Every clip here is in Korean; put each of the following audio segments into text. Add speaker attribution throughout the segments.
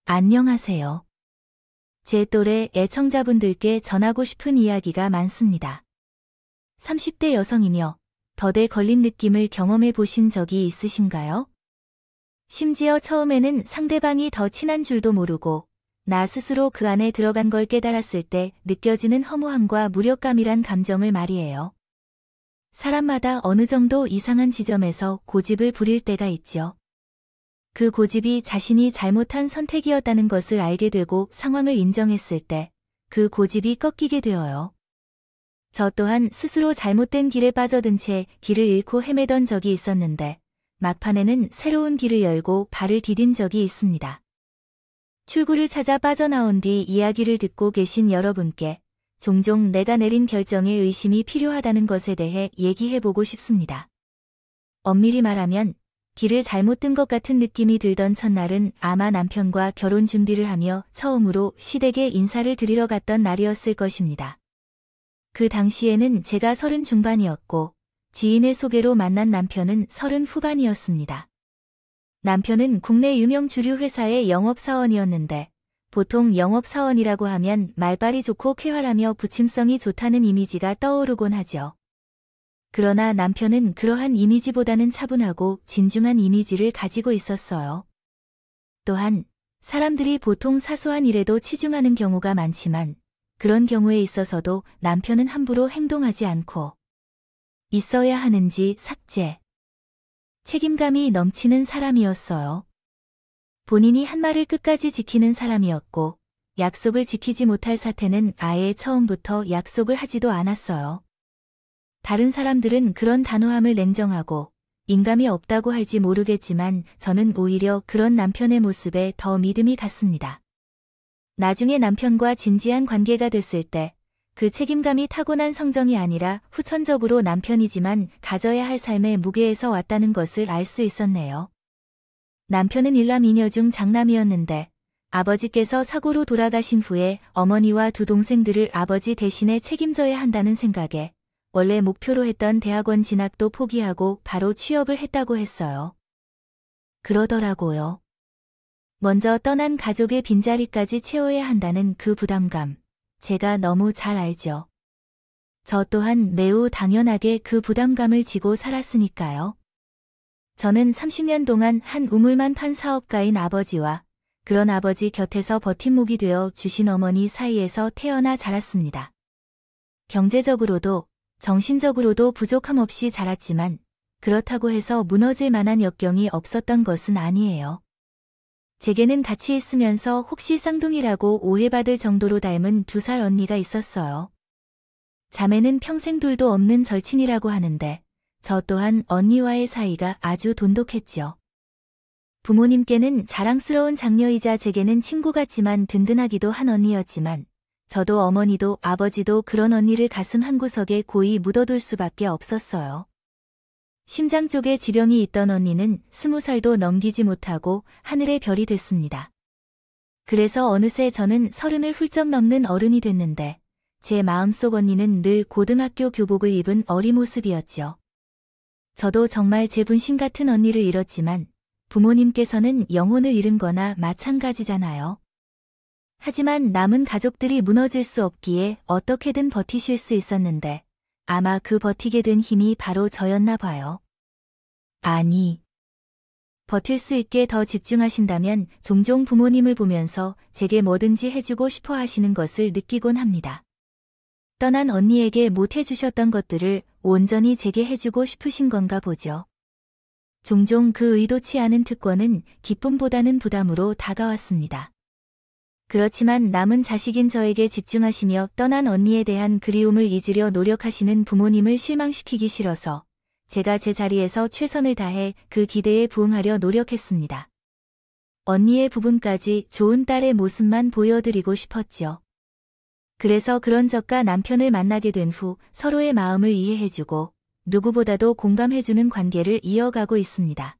Speaker 1: 안녕하세요. 제 또래 애청자분들께 전하고 싶은 이야기가 많습니다. 30대 여성이며 덫에 걸린 느낌을 경험해 보신 적이 있으신가요? 심지어 처음에는 상대방이 더 친한 줄도 모르고 나 스스로 그 안에 들어간 걸 깨달았을 때 느껴지는 허무함과 무력감이란 감정을 말이에요. 사람마다 어느 정도 이상한 지점에서 고집을 부릴 때가 있죠. 그 고집이 자신이 잘못한 선택이었다는 것을 알게 되고 상황을 인정했을 때 그 고집이 꺾이게 되어요. 저 또한 스스로 잘못된 길에 빠져든 채 길을 잃고 헤매던 적이 있었는데 막판에는 새로운 길을 열고 발을 디딘 적이 있습니다. 출구를 찾아 빠져나온 뒤 이야기를 듣고 계신 여러분께 종종 내가 내린 결정에 의심이 필요하다는 것에 대해 얘기해보고 싶습니다. 엄밀히 말하면 길을 잘못 든 것 같은 느낌이 들던 첫날은 아마 남편과 결혼 준비를 하며 처음으로 시댁에 인사를 드리러 갔던 날이었을 것입니다. 그 당시에는 제가 30 중반이었고 지인의 소개로 만난 남편은 30 후반이었습니다. 남편은 국내 유명 주류 회사의 영업사원이었는데 보통 영업사원이라고 하면 말발이 좋고 쾌활하며 부침성이 좋다는 이미지가 떠오르곤 하죠. 그러나 남편은 그러한 이미지보다는 차분하고 진중한 이미지를 가지고 있었어요. 또한 사람들이 보통 사소한 일에도 치중하는 경우가 많지만 그런 경우에 있어서도 남편은 함부로 행동하지 않고 있어야 하는지 삭제. 책임감이 넘치는 사람이었어요. 본인이 한 말을 끝까지 지키는 사람이었고 약속을 지키지 못할 사태는 아예 처음부터 약속을 하지도 않았어요. 다른 사람들은 그런 단호함을 냉정하고 인감이 없다고 할지 모르겠지만 저는 오히려 그런 남편의 모습에 더 믿음이 갔습니다. 나중에 남편과 진지한 관계가 됐을 때 그 책임감이 타고난 성정이 아니라 후천적으로 남편이지만 가져야 할 삶의 무게에서 왔다는 것을 알 수 있었네요. 남편은 일남 이녀 중 장남이었는데 아버지께서 사고로 돌아가신 후에 어머니와 두 동생들을 아버지 대신에 책임져야 한다는 생각에 원래 목표로 했던 대학원 진학도 포기하고 바로 취업을 했다고 했어요. 그러더라고요. 먼저 떠난 가족의 빈자리까지 채워야 한다는 그 부담감, 제가 너무 잘 알죠. 저 또한 매우 당연하게 그 부담감을 지고 살았으니까요. 저는 30년 동안 한 우물만 판 사업가인 아버지와 그런 아버지 곁에서 버팀목이 되어 주신 어머니 사이에서 태어나 자랐습니다. 경제적으로도 정신적으로도 부족함 없이 자랐지만 그렇다고 해서 무너질 만한 역경이 없었던 것은 아니에요. 제게는 같이 있으면서 혹시 쌍둥이라고 오해받을 정도로 닮은 2살 언니가 있었어요. 자매는 평생 둘도 없는 절친이라고 하는데 저 또한 언니와의 사이가 아주 돈독했죠. 부모님께는 자랑스러운 장녀이자 제게는 친구 같지만 든든하기도 한 언니였지만 저도 어머니도 아버지도 그런 언니를 가슴 한구석에 고이 묻어둘 수밖에 없었어요. 심장 쪽에 지병이 있던 언니는 20살도 넘기지 못하고 하늘의 별이 됐습니다. 그래서 어느새 저는 30을 훌쩍 넘는 어른이 됐는데 제 마음속 언니는 늘 고등학교 교복을 입은 어리 모습이었죠. 저도 정말 제 분신 같은 언니를 잃었지만 부모님께서는 영혼을 잃은 거나 마찬가지잖아요. 하지만 남은 가족들이 무너질 수 없기에 어떻게든 버티실 수 있었는데 아마 그 버티게 된 힘이 바로 저였나 봐요. 아니, 버틸 수 있게 더 집중하신다면 종종 부모님을 보면서 제게 뭐든지 해주고 싶어 하시는 것을 느끼곤 합니다. 떠난 언니에게 못 해주셨던 것들을 온전히 제게 해주고 싶으신 건가 보죠. 종종 그 의도치 않은 특권은 기쁨보다는 부담으로 다가왔습니다. 그렇지만 남은 자식인 저에게 집중하시며 떠난 언니에 대한 그리움을 잊으려 노력하시는 부모님을 실망시키기 싫어서 제가 제 자리에서 최선을 다해 그 기대에 부응하려 노력했습니다. 언니의 부분까지 좋은 딸의 모습만 보여드리고 싶었죠. 그래서 그런 저가 남편을 만나게 된 후 서로의 마음을 이해해주고 누구보다도 공감해주는 관계를 이어가고 있습니다.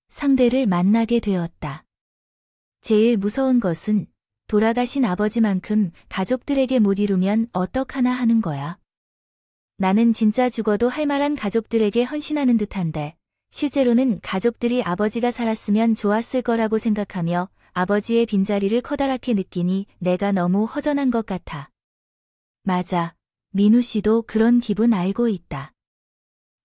Speaker 1: 상대를 만나게 되었다. 제일 무서운 것은 돌아가신 아버지만큼 가족들에게 못 이루면 어떡하나 하는 거야. 나는 진짜 죽어도 할 만한 가족들에게 헌신하는 듯한데 실제로는 가족들이 아버지가 살았으면 좋았을 거라고 생각하며 아버지의 빈자리를 커다랗게 느끼니 내가 너무 허전한 것 같아. 맞아. 민우 씨도 그런 기분 알고 있다.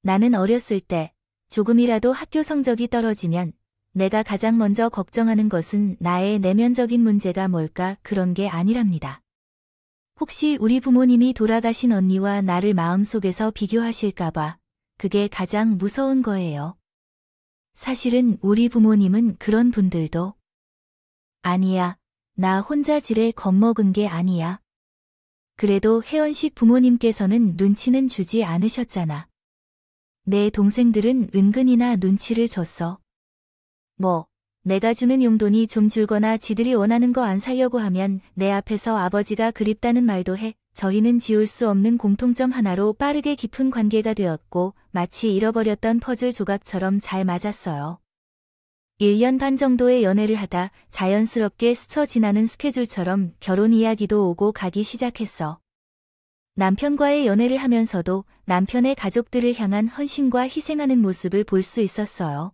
Speaker 1: 나는 어렸을 때 조금이라도 학교 성적이 떨어지면 내가 가장 먼저 걱정하는 것은 나의 내면적인 문제가 뭘까 그런 게 아니랍니다. 혹시 우리 부모님이 돌아가신 언니와 나를 마음속에서 비교하실까봐 그게 가장 무서운 거예요. 사실은 우리 부모님은 그런 분들도 아니야. 나 혼자 지레 겁먹은 게 아니야. 그래도 혜원식 부모님께서는 눈치는 주지 않으셨잖아. 내 동생들은 은근히나 눈치를 줬어. 뭐, 내가 주는 용돈이 좀 줄거나 지들이 원하는 거 안 사려고 하면 내 앞에서 아버지가 그립다는 말도 해. 저희는 지울 수 없는 공통점 하나로 빠르게 깊은 관계가 되었고 마치 잃어버렸던 퍼즐 조각처럼 잘 맞았어요. 1년 반 정도의 연애를 하다 자연스럽게 스쳐 지나는 스케줄처럼 결혼 이야기도 오고 가기 시작했어. 남편과의 연애를 하면서도 남편의 가족들을 향한 헌신과 희생하는 모습을 볼 수 있었어요.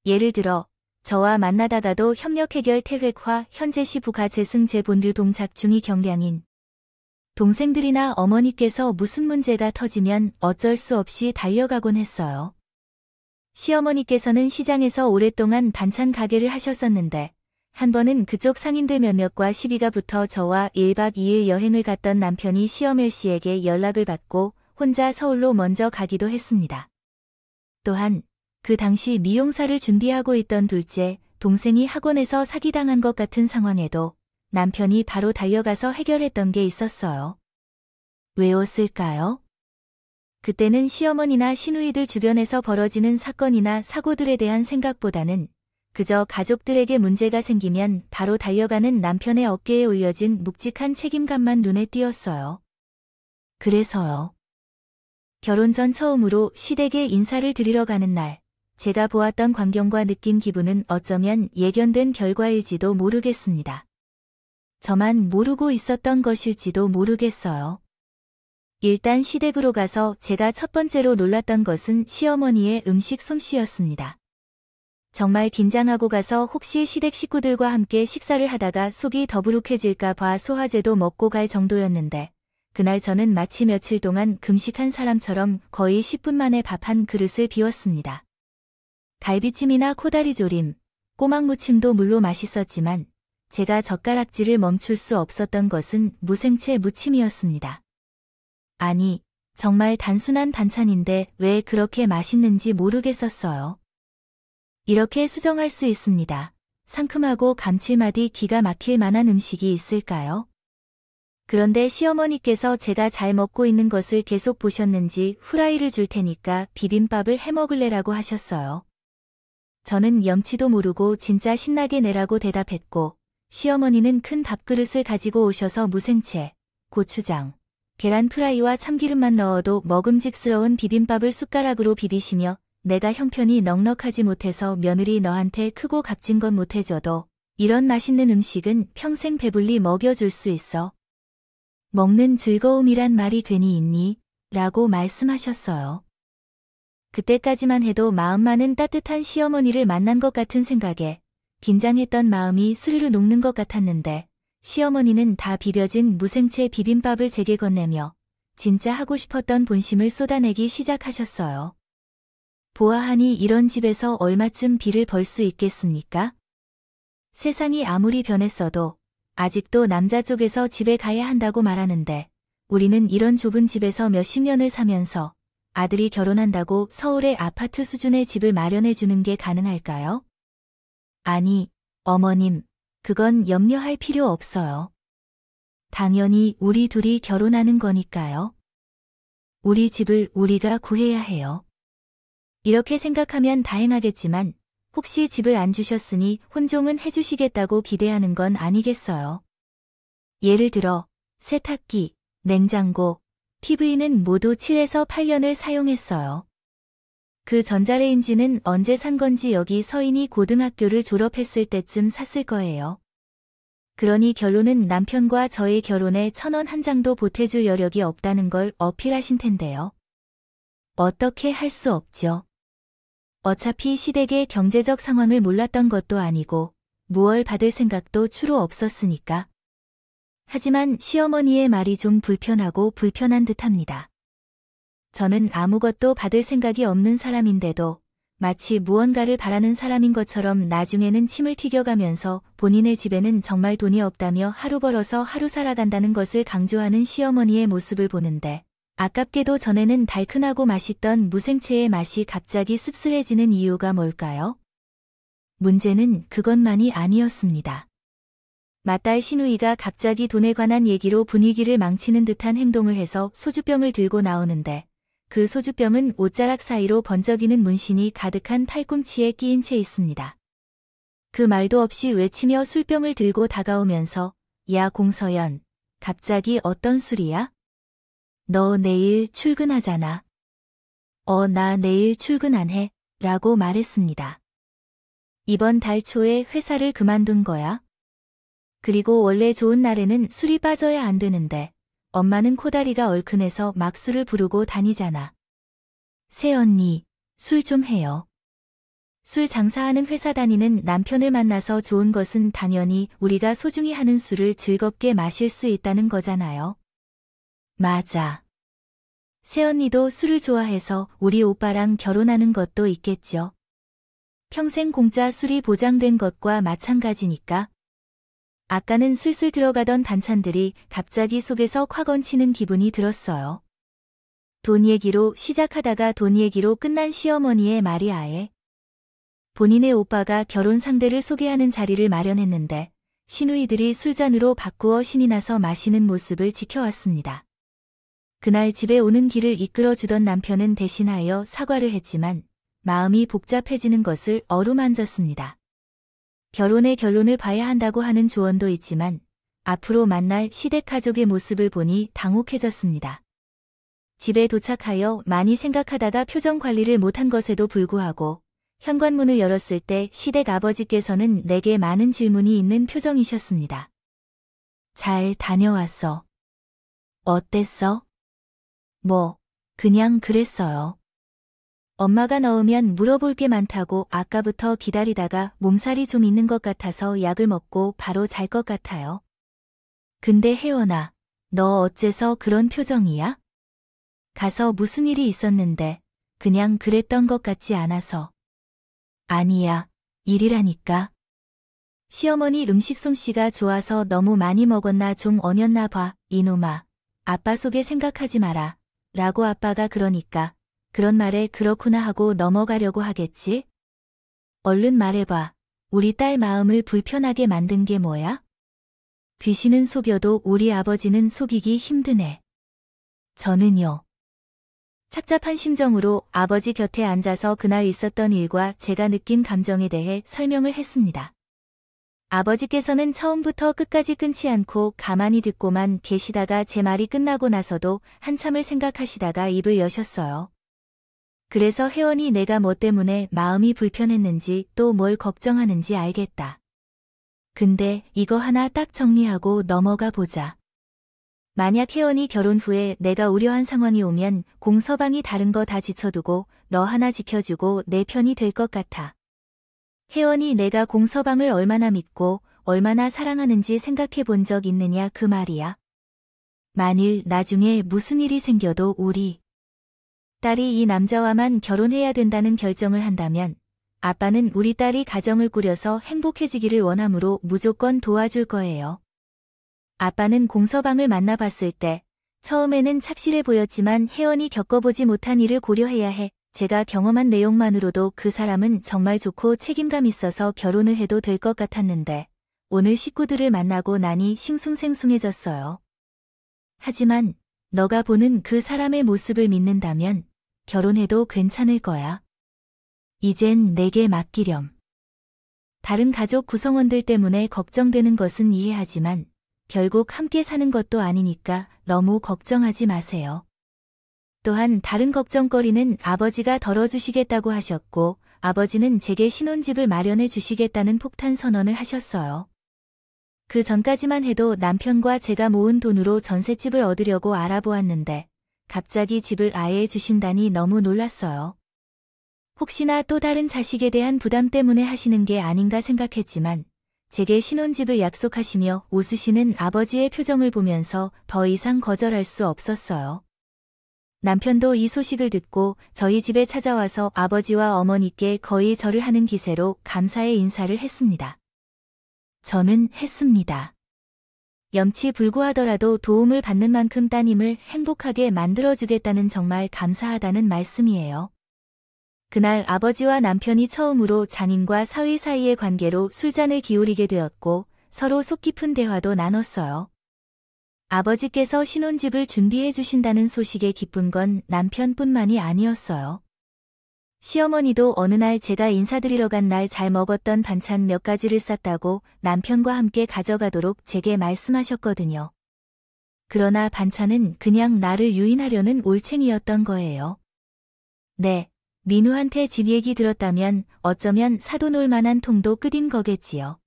Speaker 1: 예를 들어 저와 만나다가도 협력 해결 태획화 현재 시 부가 재승 재본류 동작 중이 경량인 동생들이나 어머니께서 무슨 문제가 터지면 어쩔 수 없이 달려가곤 했어요. 시어머니께서는 시장에서 오랫동안 반찬 가게를 하셨었는데 한 번은 그쪽 상인들 몇몇과 시비가 붙어 저와 1박 2일 여행을 갔던 남편이 시어멜 씨에게 연락을 받고 혼자 서울로 먼저 가기도 했습니다. 또한 그 당시 미용사를 준비하고 있던 둘째, 동생이 학원에서 사기당한 것 같은 상황에도 남편이 바로 달려가서 해결했던 게 있었어요. 왜였을까요? 그때는 시어머니나 시누이들 주변에서 벌어지는 사건이나 사고들에 대한 생각보다는 그저 가족들에게 문제가 생기면 바로 달려가는 남편의 어깨에 올려진 묵직한 책임감만 눈에 띄었어요. 그래서요. 결혼 전 처음으로 시댁에 인사를 드리러 가는 날, 제가 보았던 광경과 느낀 기분은 어쩌면 예견된 결과일지도 모르겠습니다. 저만 모르고 있었던 것일지도 모르겠어요. 일단 시댁으로 가서 제가 첫 번째로 놀랐던 것은 시어머니의 음식 솜씨였습니다. 정말 긴장하고 가서 혹시 시댁 식구들과 함께 식사를 하다가 속이 더부룩해질까 봐 소화제도 먹고 갈 정도였는데 그날 저는 마치 며칠 동안 금식한 사람처럼 거의 10분 만에 밥 한 그릇을 비웠습니다. 갈비찜이나 코다리조림, 꼬막무침도 물론 맛있었지만 제가 젓가락질을 멈출 수 없었던 것은 무생채 무침이었습니다. 아니, 정말 단순한 반찬인데 왜 그렇게 맛있는지 모르겠었어요. 이렇게 수정할 수 있습니다. 상큼하고 감칠맛이 기가 막힐 만한 음식이 있을까요? 그런데 시어머니께서 제가 잘 먹고 있는 것을 계속 보셨는지 후라이를 줄 테니까 비빔밥을 해 먹을래라고 하셨어요. 저는 염치도 모르고 진짜 신나게 내라고 대답했고 시어머니는 큰 밥그릇을 가지고 오셔서 무생채, 고추장, 계란 프라이와 참기름만 넣어도 먹음직스러운 비빔밥을 숟가락으로 비비시며 내가 형편이 넉넉하지 못해서 며느리 너한테 크고 값진 건 못해줘도 이런 맛있는 음식은 평생 배불리 먹여줄 수 있어. 먹는 즐거움이란 말이 괜히 있니? 라고 말씀하셨어요. 그때까지만 해도 마음만은 따뜻한 시어머니를 만난 것 같은 생각에 긴장했던 마음이 스르르 녹는 것 같았는데 시어머니는 다 비벼진 무생채 비빔밥을 제게 건네며 진짜 하고 싶었던 본심을 쏟아내기 시작하셨어요. 보아하니 이런 집에서 얼마쯤 비를 벌 수 있겠습니까? 세상이 아무리 변했어도 아직도 남자 쪽에서 집에 가야 한다고 말하는데 우리는 이런 좁은 집에서 몇십 년을 사면서 아들이 결혼한다고 서울의 아파트 수준의 집을 마련해 주는 게 가능할까요? 아니, 어머님, 그건 염려할 필요 없어요. 당연히 우리 둘이 결혼하는 거니까요. 우리 집을 우리가 구해야 해요. 이렇게 생각하면 다행하겠지만 혹시 집을 안 주셨으니 혼종은 해주시겠다고 기대하는 건 아니겠어요. 예를 들어 세탁기, 냉장고, TV는 모두 7에서 8년을 사용했어요. 그 전자레인지는 언제 산 건지 여기 서인이 고등학교를 졸업했을 때쯤 샀을 거예요. 그러니 결론은 남편과 저의 결혼에 1,000원 한 장도 보태줄 여력이 없다는 걸 어필하신 텐데요. 어떻게 할 수 없죠. 어차피 시댁의 경제적 상황을 몰랐던 것도 아니고 무얼 받을 생각도 추로 없었으니까. 하지만 시어머니의 말이 좀 불편하고 불편한 듯합니다. 저는 아무것도 받을 생각이 없는 사람인데도 마치 무언가를 바라는 사람인 것처럼 나중에는 침을 튀겨가면서 본인의 집에는 정말 돈이 없다며 하루 벌어서 하루 살아간다는 것을 강조하는 시어머니의 모습을 보는데 아깝게도 전에는 달큰하고 맛있던 무생채의 맛이 갑자기 씁쓸해지는 이유가 뭘까요? 문제는 그것만이 아니었습니다. 맏딸 신우이가 갑자기 돈에 관한 얘기로 분위기를 망치는 듯한 행동을 해서 소주병을 들고 나오는데 그 소주병은 옷자락 사이로 번쩍이는 문신이 가득한 팔꿈치에 끼인 채 있습니다. 그 말도 없이 외치며 술병을 들고 다가오면서 야 공서연, 갑자기 어떤 술이야? 너 내일 출근하잖아. 나 내일 출근 안 해 라고 말했습니다. 이번 달 초에 회사를 그만둔 거야. 그리고 원래 좋은 날에는 술이 빠져야 안 되는데 엄마는 코다리가 얼큰해서 막 술을 부르고 다니잖아. 새언니, 술 좀 해요. 술 장사하는 회사 다니는 남편을 만나서 좋은 것은 당연히 우리가 소중히 하는 술을 즐겁게 마실 수 있다는 거잖아요. 맞아. 새언니도 술을 좋아해서 우리 오빠랑 결혼하는 것도 있겠죠. 평생 공짜 술이 보장된 것과 마찬가지니까. 아까는 슬슬 들어가던 반찬들이 갑자기 속에서 콱 얹히는 기분이 들었어요. 돈 얘기로 시작하다가 돈 얘기로 끝난 시어머니의 말이 아예. 본인의 오빠가 결혼 상대를 소개하는 자리를 마련했는데 시누이들이 술잔으로 바꾸어 신이 나서 마시는 모습을 지켜왔습니다. 그날 집에 오는 길을 이끌어주던 남편은 대신하여 사과를 했지만 마음이 복잡해지는 것을 어루만졌습니다. 결혼의 결론을 봐야 한다고 하는 조언도 있지만 앞으로 만날 시댁 가족의 모습을 보니 당혹해졌습니다. 집에 도착하여 많이 생각하다가 표정 관리를 못한 것에도 불구하고 현관문을 열었을 때 시댁 아버지께서는 내게 많은 질문이 있는 표정이셨습니다. 잘 다녀왔어. 어땠어? 뭐, 그냥 그랬어요. 엄마가 넣으면 물어볼 게 많다고 아까부터 기다리다가 몸살이 좀 있는 것 같아서 약을 먹고 바로 잘 것 같아요. 근데 혜원아, 너 어째서 그런 표정이야? 가서 무슨 일이 있었는데 그냥 그랬던 것 같지 않아서. 아니야, 일이라니까. 시어머니 음식 솜씨가 좋아서 너무 많이 먹었나 좀 어녔나 봐, 이놈아. 아빠 속에 생각하지 마라. 라고 아빠가 그러니까. 그런 말에 그렇구나 하고 넘어가려고 하겠지? 얼른 말해봐. 우리 딸 마음을 불편하게 만든 게 뭐야? 귀신은 속여도 우리 아버지는 속이기 힘드네. 저는요. 착잡한 심정으로 아버지 곁에 앉아서 그날 있었던 일과 제가 느낀 감정에 대해 설명을 했습니다. 아버지께서는 처음부터 끝까지 끊지 않고 가만히 듣고만 계시다가 제 말이 끝나고 나서도 한참을 생각하시다가 입을 여셨어요. 그래서 혜원이 내가 뭐 때문에 마음이 불편했는지 또 뭘 걱정하는지 알겠다. 근데 이거 하나 딱 정리하고 넘어가 보자. 만약 혜원이 결혼 후에 내가 우려한 상황이 오면 공서방이 다른 거 다 지쳐두고 너 하나 지켜주고 내 편이 될 것 같아. 혜원이 내가 공서방을 얼마나 믿고 얼마나 사랑하는지 생각해 본 적 있느냐 그 말이야. 만일 나중에 무슨 일이 생겨도 우리 딸이 이 남자와만 결혼해야 된다는 결정을 한다면 아빠는 우리 딸이 가정을 꾸려서 행복해지기를 원하므로 무조건 도와줄 거예요. 아빠는 공서방을 만나봤을 때 처음에는 착실해 보였지만 혜원이 겪어보지 못한 일을 고려해야 해. 제가 경험한 내용만으로도 그 사람은 정말 좋고 책임감 있어서 결혼을 해도 될 것 같았는데 오늘 식구들을 만나고 나니 싱숭생숭해졌어요. 하지만 너가 보는 그 사람의 모습을 믿는다면 결혼해도 괜찮을 거야. 이젠 내게 맡기렴. 다른 가족 구성원들 때문에 걱정되는 것은 이해하지만 결국 함께 사는 것도 아니니까 너무 걱정하지 마세요. 또한 다른 걱정거리는 아버지가 덜어주시겠다고 하셨고 아버지는 제게 신혼집을 마련해 주시겠다는 폭탄 선언을 하셨어요. 그 전까지만 해도 남편과 제가 모은 돈으로 전셋집을 얻으려고 알아보았는데 갑자기 집을 아예 주신다니 너무 놀랐어요. 혹시나 또 다른 자식에 대한 부담 때문에 하시는 게 아닌가 생각했지만 제게 신혼집을 약속하시며 웃으시는 아버지의 표정을 보면서 더 이상 거절할 수 없었어요. 남편도 이 소식을 듣고 저희 집에 찾아와서 아버지와 어머니께 거의 절을 하는 기세로 감사의 인사를 했습니다. 저는 했습니다. 염치불구하더라도 도움을 받는 만큼 따님을 행복하게 만들어주겠다는 정말 감사하다는 말씀이에요. 그날 아버지와 남편이 처음으로 장인과 사위 사이의 관계로 술잔을 기울이게 되었고 서로 속 깊은 대화도 나눴어요. 아버지께서 신혼집을 준비해 주신다는 소식에 기쁜 건 남편뿐만이 아니었어요. 시어머니도 어느 날 제가 인사드리러 간 날 잘 먹었던 반찬 몇 가지를 쌌다고 남편과 함께 가져가도록 제게 말씀하셨거든요. 그러나 반찬은 그냥 나를 유인하려는 올챙이였던 거예요. 네, 민우한테 집 얘기 들었다면 어쩌면 사돈 올 만한 통도 끄인 거겠지요.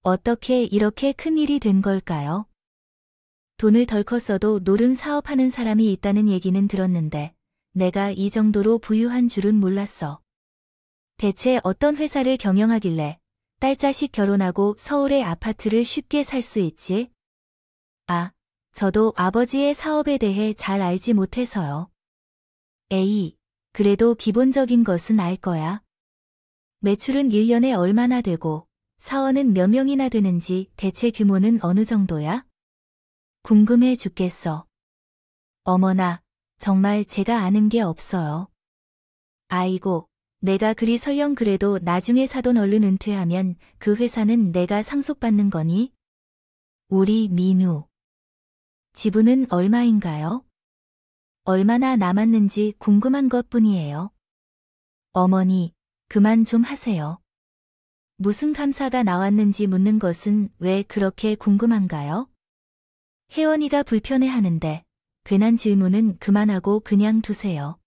Speaker 1: 어떻게 이렇게 큰 일이 된 걸까요? 돈을 덜컥 써도 노른 사업하는 사람이 있다는 얘기는 들었는데 내가 이 정도로 부유한 줄은 몰랐어. 대체 어떤 회사를 경영하길래 딸자식 결혼하고 서울의 아파트를 쉽게 살 수 있지? 아, 저도 아버지의 사업에 대해 잘 알지 못해서요. 에이, 그래도 기본적인 것은 알 거야. 매출은 1년에 얼마나 되고 사원은 몇 명이나 되는지 대체 규모는 어느 정도야? 궁금해 죽겠어. 어머나, 정말 제가 아는 게 없어요. 아이고, 내가 그리 설령 그래도 나중에 사돈 얼른 은퇴하면 그 회사는 내가 상속받는 거니? 우리 민우. 지분은 얼마인가요? 얼마나 남았는지 궁금한 것뿐이에요. 어머니, 그만 좀 하세요. 무슨 감사가 나왔는지 묻는 것은 왜 그렇게 궁금한가요? 혜원이가 불편해하는데 괜한 질문은 그만하고 그냥 두세요.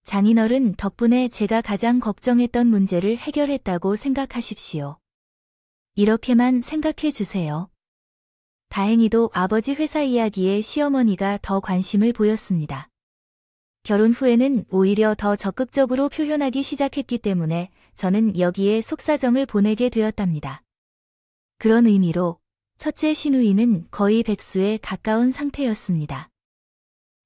Speaker 1: 장인어른 덕분에 제가 가장 걱정했던 문제를 해결했다고 생각하십시오. 이렇게만 생각해 주세요. 다행히도 아버지 회사 이야기에 시어머니가 더 관심을 보였습니다. 결혼 후에는 오히려 더 적극적으로 표현하기 시작했기 때문에 저는 여기에 속사정을 보내게 되었답니다. 그런 의미로 첫째 시누이는 거의 백수에 가까운 상태였습니다.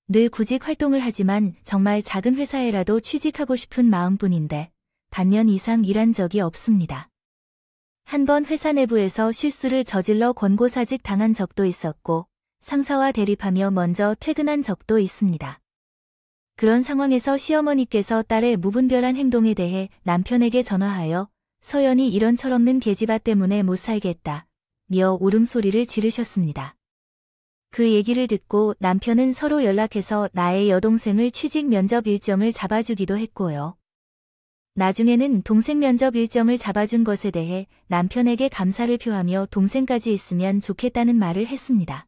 Speaker 1: 늘 구직 활동을 하지만 정말 작은 회사에라도 취직하고 싶은 마음뿐인데 반년 이상 일한 적이 없습니다. 한 번 회사 내부에서 실수를 저질러 권고사직 당한 적도 있었고 상사와 대립하며 먼저 퇴근한 적도 있습니다. 그런 상황에서 시어머니께서 딸의 무분별한 행동에 대해 남편에게 전화하여 서연이 이런 철없는 계집아 때문에 못 살겠다 며 울음소리를 지르셨습니다. 그 얘기를 듣고 남편은 서로 연락해서 나의 여동생을 취직 면접 일정을 잡아주기도 했고요. 나중에는 동생 면접 일정을 잡아준 것에 대해 남편에게 감사를 표하며 동생까지 있으면 좋겠다는 말을 했습니다.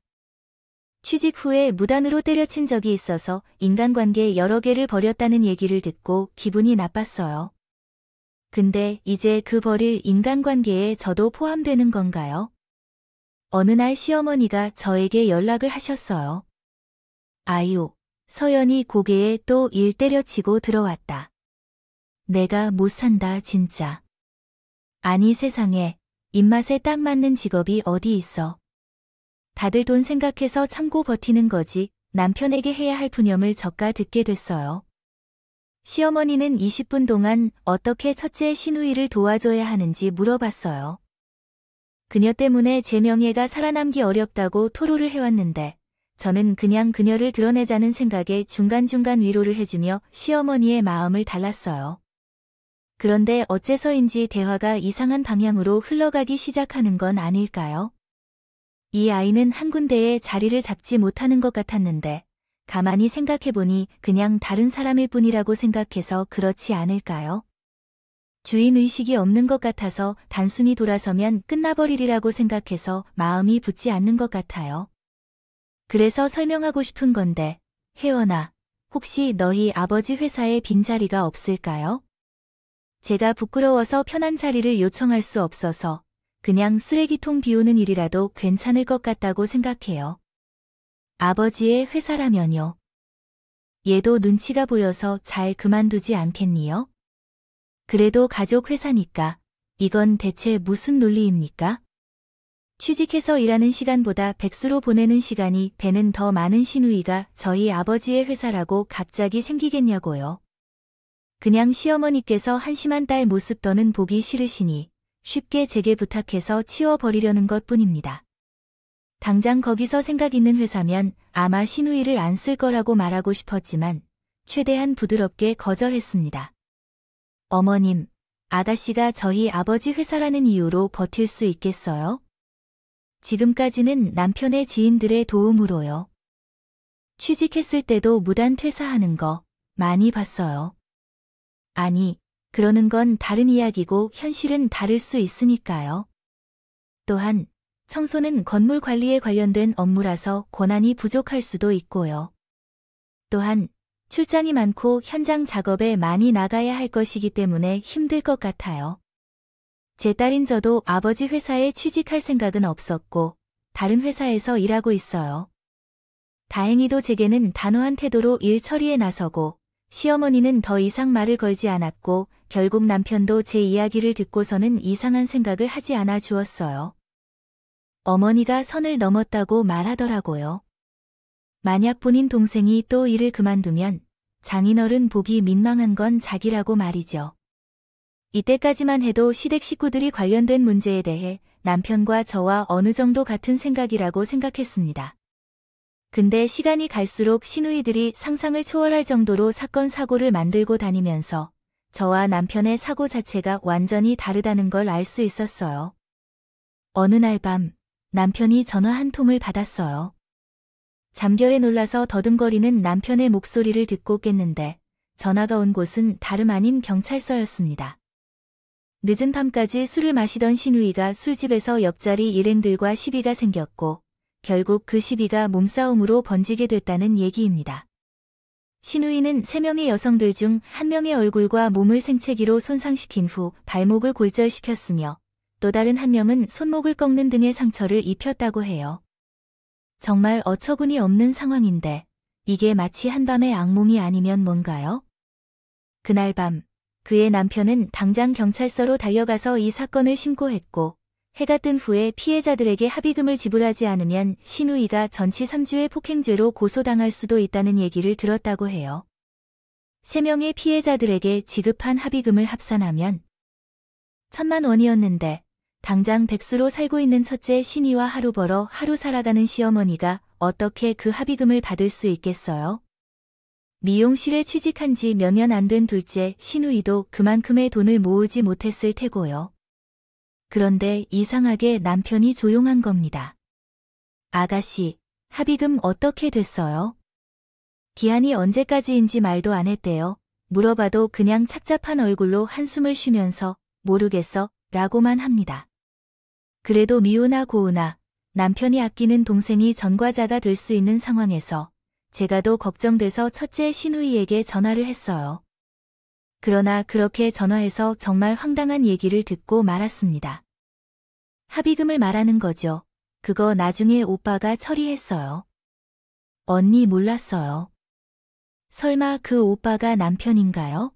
Speaker 1: 취직 후에 무단으로 때려친 적이 있어서 인간관계 여러 개를 벌였다는 얘기를 듣고 기분이 나빴어요. 근데 이제 그 벌일 인간관계에 저도 포함되는 건가요? 어느 날 시어머니가 저에게 연락을 하셨어요. 아유, 서연이 고개에 또 일 때려치고 들어왔다. 내가 못 산다 진짜. 아니 세상에, 입맛에 딱 맞는 직업이 어디 있어. 다들 돈 생각해서 참고 버티는 거지 남편에게 해야 할 푸념을 저가 듣게 됐어요. 시어머니는 20분 동안 어떻게 첫째 시누이를 도와줘야 하는지 물어봤어요. 그녀 때문에 제 명예가 살아남기 어렵다고 토로를 해왔는데 저는 그냥 그녀를 드러내자는 생각에 중간중간 위로를 해주며 시어머니의 마음을 달랐어요. 그런데 어째서인지 대화가 이상한 방향으로 흘러가기 시작하는 건 아닐까요? 이 아이는 한 군데에 자리를 잡지 못하는 것 같았는데 가만히 생각해보니 그냥 다른 사람일 뿐이라고 생각해서 그렇지 않을까요? 주인의식이 없는 것 같아서 단순히 돌아서면 끝나버리리라고 생각해서 마음이 붙지 않는 것 같아요. 그래서 설명하고 싶은 건데, 혜원아, 혹시 너희 아버지 회사에 빈자리가 없을까요? 제가 부끄러워서 편한 자리를 요청할 수 없어서 그냥 쓰레기통 비우는 일이라도 괜찮을 것 같다고 생각해요. 아버지의 회사라면요. 얘도 눈치가 보여서 잘 그만두지 않겠니요? 그래도 가족 회사니까 이건 대체 무슨 논리입니까? 취직해서 일하는 시간보다 백수로 보내는 시간이 배는 더 많은 시누이가 저희 아버지의 회사라고 갑자기 생기겠냐고요. 그냥 시어머니께서 한심한 딸 모습 더는 보기 싫으시니 쉽게 제게 부탁해서 치워버리려는 것뿐입니다. 당장 거기서 생각 있는 회사면 아마 시누이를 안 쓸 거라고 말하고 싶었지만 최대한 부드럽게 거절했습니다. 어머님, 아가씨가 저희 아버지 회사라는 이유로 버틸 수 있겠어요? 지금까지는 남편의 지인들의 도움으로요. 취직했을 때도 무단 퇴사하는 거 많이 봤어요. 아니, 그러는 건 다른 이야기고 현실은 다를 수 있으니까요. 또한 청소는 건물 관리에 관련된 업무라서 권한이 부족할 수도 있고요. 또한 출장이 많고 현장 작업에 많이 나가야 할 것이기 때문에 힘들 것 같아요. 제 딸인 저도 아버지 회사에 취직할 생각은 없었고 다른 회사에서 일하고 있어요. 다행히도 제게는 단호한 태도로 일 처리에 나서고 시어머니는 더 이상 말을 걸지 않았고 결국 남편도 제 이야기를 듣고서는 이상한 생각을 하지 않아 주었어요. 어머니가 선을 넘었다고 말하더라고요. 만약 본인 동생이 또 일을 그만두면 장인어른 보기 민망한 건 자기라고 말이죠. 이때까지만 해도 시댁 식구들이 관련된 문제에 대해 남편과 저와 어느 정도 같은 생각이라고 생각했습니다. 근데 시간이 갈수록 시누이들이 상상을 초월할 정도로 사건 사고를 만들고 다니면서 저와 남편의 사고 자체가 완전히 다르다는 걸 알 수 있었어요. 어느 날 밤 남편이 전화 한 통을 받았어요. 잠결에 놀라서 더듬거리는 남편의 목소리를 듣고 깼는데 전화가 온 곳은 다름 아닌 경찰서였습니다. 늦은 밤까지 술을 마시던 시누이가 술집에서 옆자리 일행들과 시비가 생겼고 결국 그 시비가 몸싸움으로 번지게 됐다는 얘기입니다. 시누이는 3명의 여성들 중 1명의 얼굴과 몸을 생채기로 손상시킨 후 발목을 골절시켰으며 또 다른 1명은 손목을 꺾는 등의 상처를 입혔다고 해요. 정말 어처구니 없는 상황인데 이게 마치 한밤의 악몽이 아니면 뭔가요? 그날 밤 그의 남편은 당장 경찰서로 달려가서 이 사건을 신고했고 해가 뜬 후에 피해자들에게 합의금을 지불하지 않으면 시누이가 전치 3주의 폭행죄로 고소당할 수도 있다는 얘기를 들었다고 해요. 3명의 피해자들에게 지급한 합의금을 합산하면 1,000만 원이었는데 당장 백수로 살고 있는 첫째 시니와 하루 벌어 하루 살아가는 시어머니가 어떻게 그 합의금을 받을 수 있겠어요? 미용실에 취직한 지 몇 년 안 된 둘째 시누이도 그만큼의 돈을 모으지 못했을 테고요. 그런데 이상하게 남편이 조용한 겁니다. 아가씨, 합의금 어떻게 됐어요? 기한이 언제까지인지 말도 안 했대요. 물어봐도 그냥 착잡한 얼굴로 한숨을 쉬면서 모르겠어 라고만 합니다. 그래도 미우나 고우나 남편이 아끼는 동생이 전과자가 될 수 있는 상황에서 제가 더 걱정돼서 첫째 시누이에게 전화를 했어요. 그러나 그렇게 전화해서 정말 황당한 얘기를 듣고 말았습니다. 합의금을 말하는 거죠. 그거 나중에 오빠가 처리했어요. 언니 몰랐어요. 설마 그 오빠가 남편인가요?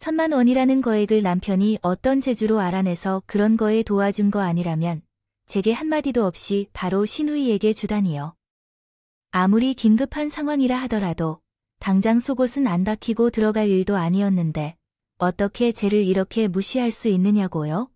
Speaker 1: 1,000만 원이라는 거액을 남편이 어떤 재주로 알아내서 그런 거에 도와준 거 아니라면 제게 한마디도 없이 바로 시누이에게 주다니요. 아무리 긴급한 상황이라 하더라도 당장 속옷은 안 박히고 들어갈 일도 아니었는데 어떻게 쟤를 이렇게 무시할 수 있느냐고요?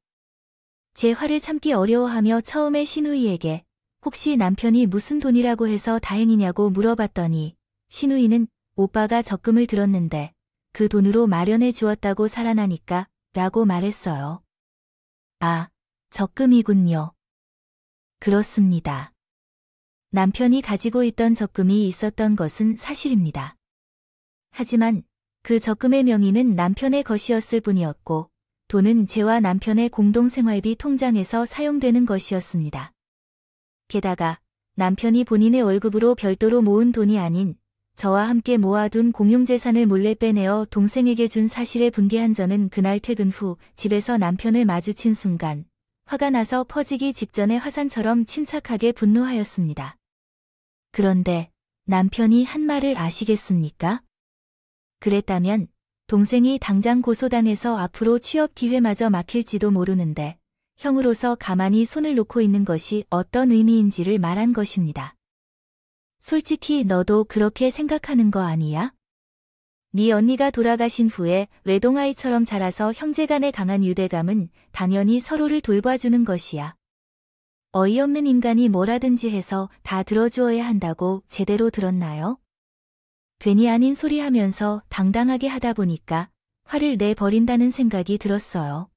Speaker 1: 제 화를 참기 어려워하며 처음에 시누이에게 혹시 남편이 무슨 돈이라고 해서 다행이냐고 물어봤더니 시누이는 오빠가 적금을 들었는데 그 돈으로 마련해 주었다고 살아나니까 라고 말했어요. 아, 적금이군요. 그렇습니다. 남편이 가지고 있던 적금이 있었던 것은 사실입니다. 하지만 그 적금의 명의는 남편의 것이었을 뿐이었고 돈은 제와 남편의 공동생활비 통장에서 사용되는 것이었습니다. 게다가 남편이 본인의 월급으로 별도로 모은 돈이 아닌 저와 함께 모아둔 공용재산을 몰래 빼내어 동생에게 준 사실에 분개한 저는 그날 퇴근 후 집에서 남편을 마주친 순간 화가 나서 퍼지기 직전에 화산처럼 침착하게 분노하였습니다. 그런데 남편이 한 말을 아시겠습니까? 그랬다면 동생이 당장 고소당해서 앞으로 취업 기회마저 막힐지도 모르는데 형으로서 가만히 손을 놓고 있는 것이 어떤 의미인지를 말한 것입니다. 솔직히 너도 그렇게 생각하는 거 아니야? 네 언니가 돌아가신 후에 외동아이처럼 자라서 형제간의 강한 유대감은 당연히 서로를 돌봐주는 것이야. 어이없는 인간이 뭐라든지 해서 다 들어주어야 한다고 제대로 들었나요? 괜히 아닌 소리 하면서 당당하게 하다 보니까 화를 내버린다는 생각이 들었어요.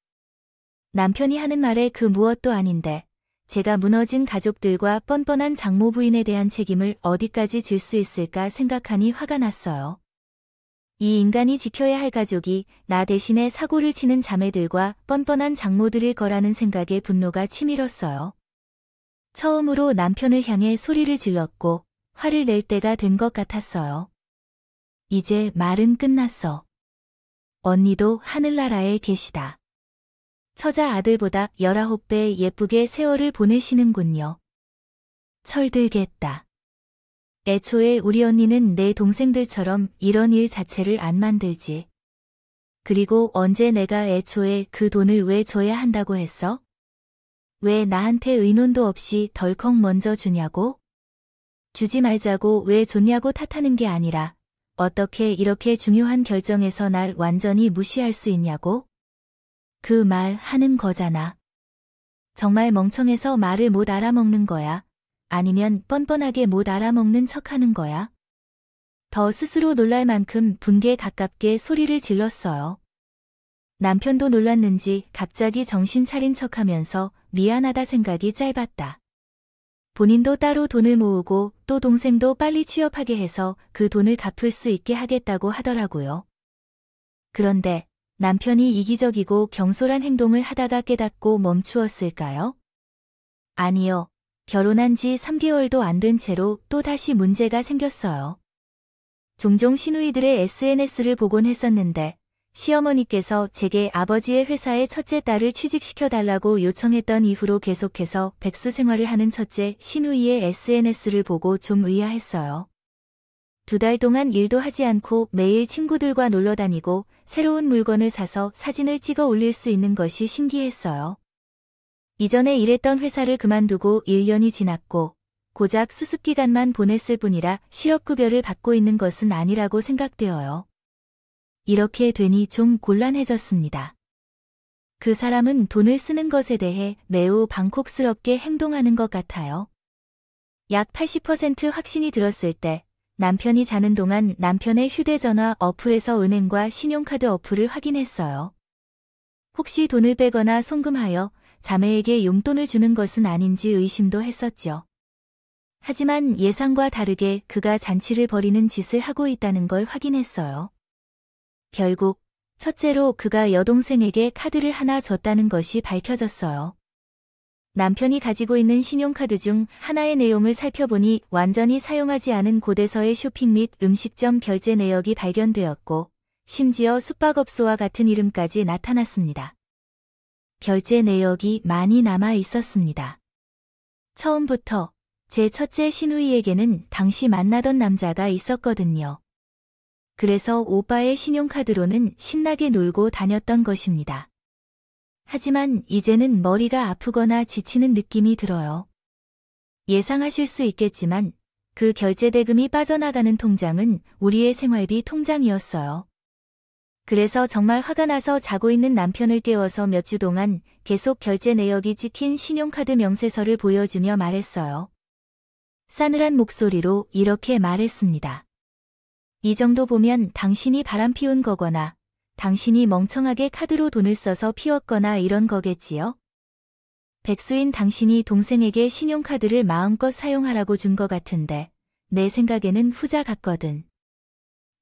Speaker 1: 남편이 하는 말에 그 무엇도 아닌데 제가 무너진 가족들과 뻔뻔한 장모 부인에 대한 책임을 어디까지 질 수 있을까 생각하니 화가 났어요. 이 인간이 지켜야 할 가족이 나 대신에 사고를 치는 자매들과 뻔뻔한 장모들일 거라는 생각에 분노가 치밀었어요. 처음으로 남편을 향해 소리를 질렀고 화를 낼 때가 된 것 같았어요. 이제 말은 끝났어. 언니도 하늘나라에 계시다. 처자 아들보다 19배 예쁘게 세월을 보내시는군요. 철들겠다. 애초에 우리 언니는 내 동생들처럼 이런 일 자체를 안 만들지. 그리고 언제 내가 애초에 그 돈을 왜 줘야 한다고 했어? 왜 나한테 의논도 없이 덜컥 먼저 주냐고? 주지 말자고 왜 줬냐고 탓하는 게 아니라 어떻게 이렇게 중요한 결정에서 날 완전히 무시할 수 있냐고? 그 말 하는 거잖아. 정말 멍청해서 말을 못 알아먹는 거야? 아니면 뻔뻔하게 못 알아먹는 척하는 거야? 더 스스로 놀랄 만큼 분기에 가깝게 소리를 질렀어요. 남편도 놀랐는지 갑자기 정신 차린 척하면서 미안하다 생각이 짧았다. 본인도 따로 돈을 모으고 또 동생도 빨리 취업하게 해서 그 돈을 갚을 수 있게 하겠다고 하더라고요. 그런데 남편이 이기적이고 경솔한 행동을 하다가 깨닫고 멈추었을까요? 아니요. 결혼한 지 3개월도 안 된 채로 또 다시 문제가 생겼어요. 종종 시누이들의 SNS를 보곤 했었는데 시어머니께서 제게 아버지의 회사에 첫째 딸을 취직시켜달라고 요청했던 이후로 계속해서 백수 생활을 하는 첫째 시누이의 SNS를 보고 좀 의아했어요. 2달 동안 일도 하지 않고 매일 친구들과 놀러 다니고 새로운 물건을 사서 사진을 찍어 올릴 수 있는 것이 신기했어요. 이전에 일했던 회사를 그만두고 1년이 지났고 고작 수습기간만 보냈을 뿐이라 실업급여를 받고 있는 것은 아니라고 생각되어요. 이렇게 되니 좀 곤란해졌습니다. 그 사람은 돈을 쓰는 것에 대해 매우 방콕스럽게 행동하는 것 같아요. 약 80% 확신이 들었을 때 남편이 자는 동안 남편의 휴대전화 어플에서 은행과 신용카드 어플을 확인했어요. 혹시 돈을 빼거나 송금하여 자매에게 용돈을 주는 것은 아닌지 의심도 했었죠. 하지만 예상과 다르게 그가 잔치를 벌이는 짓을 하고 있다는 걸 확인했어요. 결국 첫째로 그가 여동생에게 카드를 하나 줬다는 것이 밝혀졌어요. 남편이 가지고 있는 신용카드 중 하나의 내용을 살펴보니 완전히 사용하지 않은 곳에서의 쇼핑 및 음식점 결제 내역이 발견되었고 심지어 숙박업소와 같은 이름까지 나타났습니다. 결제 내역이 많이 남아 있었습니다. 처음부터 제 첫째 시누이에게는 당시 만나던 남자가 있었거든요. 그래서 오빠의 신용카드로는 신나게 놀고 다녔던 것입니다. 하지만 이제는 머리가 아프거나 지치는 느낌이 들어요. 예상하실 수 있겠지만 그 결제 대금이 빠져나가는 통장은 우리의 생활비 통장이었어요. 그래서 정말 화가 나서 자고 있는 남편을 깨워서 몇 주 동안 계속 결제 내역이 찍힌 신용카드 명세서를 보여주며 말했어요. 싸늘한 목소리로 이렇게 말했습니다. 이 정도 보면 당신이 바람 피운 거거나 당신이 멍청하게 카드로 돈을 써서 피웠거나 이런 거겠지요? 백수인 당신이 동생에게 신용카드를 마음껏 사용하라고 준 거 같은데 내 생각에는 후자 같거든.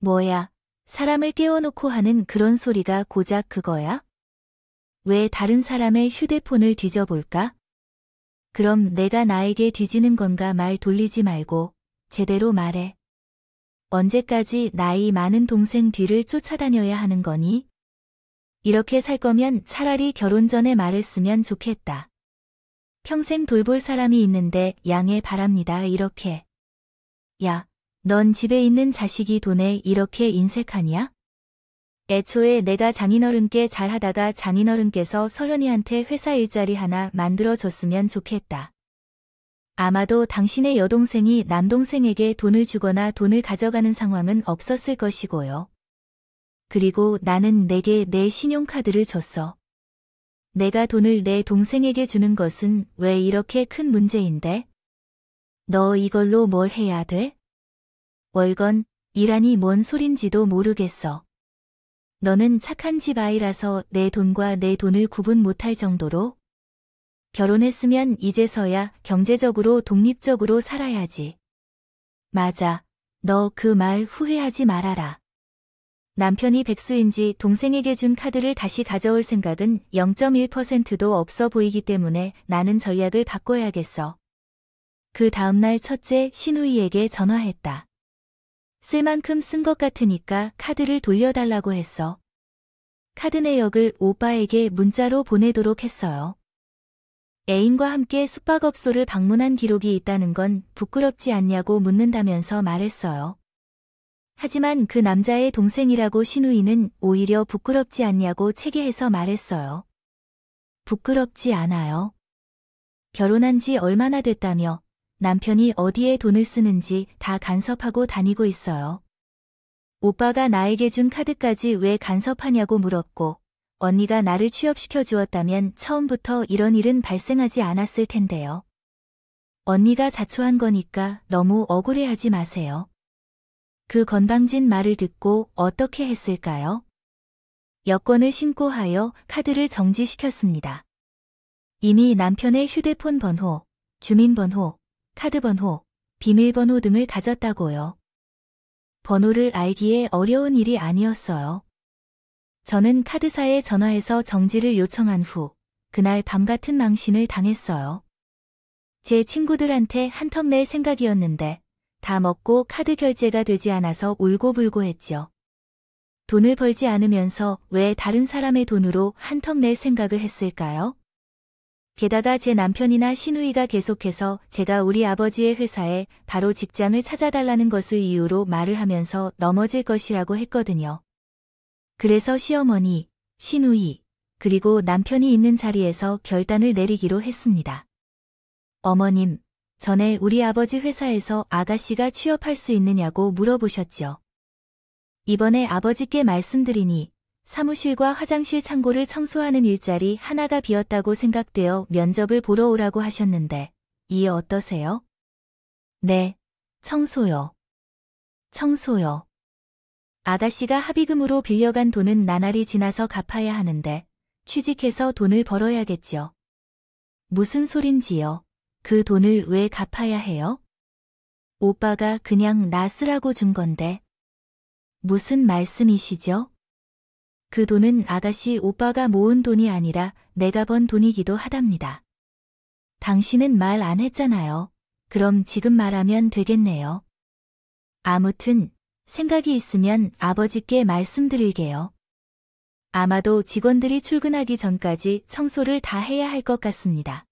Speaker 1: 뭐야, 사람을 깨워놓고 하는 그런 소리가 고작 그거야? 왜 다른 사람의 휴대폰을 뒤져볼까? 그럼 내가 나에게 뒤지는 건가 말 돌리지 말고 제대로 말해. 언제까지 나이 많은 동생 뒤를 쫓아다녀야 하는 거니? 이렇게 살 거면 차라리 결혼 전에 말했으면 좋겠다. 평생 돌볼 사람이 있는데 양해 바랍니다. 이렇게. 야, 넌 집에 있는 자식이 돈에 이렇게 인색하냐? 애초에 내가 장인어른께 잘하다가 장인어른께서 서현이한테 회사 일자리 하나 만들어줬으면 좋겠다. 아마도 당신의 여동생이 남동생에게 돈을 주거나 돈을 가져가는 상황은 없었을 것이고요. 그리고 나는 내게 내 신용카드를 줬어. 내가 돈을 내 동생에게 주는 것은 왜 이렇게 큰 문제인데? 너 이걸로 뭘 해야 돼? 월건, 이라니 뭔 소린지도 모르겠어. 너는 착한 집 아이라서 내 돈과 내 돈을 구분 못할 정도로? 결혼했으면 이제서야 경제적으로 독립적으로 살아야지. 맞아. 너 그 말 후회하지 말아라. 남편이 백수인지 동생에게 준 카드를 다시 가져올 생각은 0.1%도 없어 보이기 때문에 나는 전략을 바꿔야겠어. 그 다음날 첫째 신우이에게 전화했다. 쓸 만큼 쓴 것 같으니까 카드를 돌려달라고 했어. 카드 내역을 오빠에게 문자로 보내도록 했어요. 애인과 함께 숙박업소를 방문한 기록이 있다는 건 부끄럽지 않냐고 묻는다면서 말했어요. 하지만 그 남자의 동생이라고 신우이는 오히려 부끄럽지 않냐고 체계해서 말했어요. 부끄럽지 않아요. 결혼한 지 얼마나 됐다며 남편이 어디에 돈을 쓰는지 다 간섭하고 다니고 있어요. 오빠가 나에게 준 카드까지 왜 간섭하냐고 물었고 언니가 나를 취업시켜 주었다면 처음부터 이런 일은 발생하지 않았을 텐데요. 언니가 자초한 거니까 너무 억울해하지 마세요. 그 건방진 말을 듣고 어떻게 했을까요? 여권을 신고하여 카드를 정지시켰습니다. 이미 남편의 휴대폰 번호, 주민번호, 카드번호, 비밀번호 등을 가졌다고요. 번호를 알기에 어려운 일이 아니었어요. 저는 카드사에 전화해서 정지를 요청한 후 그날 밤 같은 망신을 당했어요. 제 친구들한테 한턱 낼 생각이었는데 다 먹고 카드 결제가 되지 않아서 울고불고 했죠. 돈을 벌지 않으면서 왜 다른 사람의 돈으로 한턱 낼 생각을 했을까요? 게다가 제 남편이나 시누이가 계속해서 제가 우리 아버지의 회사에 바로 직장을 찾아달라는 것을 이유로 말을 하면서 넘어질 것이라고 했거든요. 그래서 시어머니, 시누이, 그리고 남편이 있는 자리에서 결단을 내리기로 했습니다. 어머님, 전에 우리 아버지 회사에서 아가씨가 취업할 수 있느냐고 물어보셨죠. 이번에 아버지께 말씀드리니 사무실과 화장실 창고를 청소하는 일자리 하나가 비었다고 생각되어 면접을 보러 오라고 하셨는데 이해 어떠세요? 네, 청소요. 청소요. 아가씨가 합의금으로 빌려간 돈은 나날이 지나서 갚아야 하는데 취직해서 돈을 벌어야겠죠. 무슨 소린지요? 그 돈을 왜 갚아야 해요? 오빠가 그냥 나 쓰라고 준 건데. 무슨 말씀이시죠? 그 돈은 아가씨 오빠가 모은 돈이 아니라 내가 번 돈이기도 하답니다. 당신은 말 안 했잖아요. 그럼 지금 말하면 되겠네요. 아무튼 생각이 있으면 아버지께 말씀드릴게요. 아마도 직원들이 출근하기 전까지 청소를 다 해야 할 것 같습니다.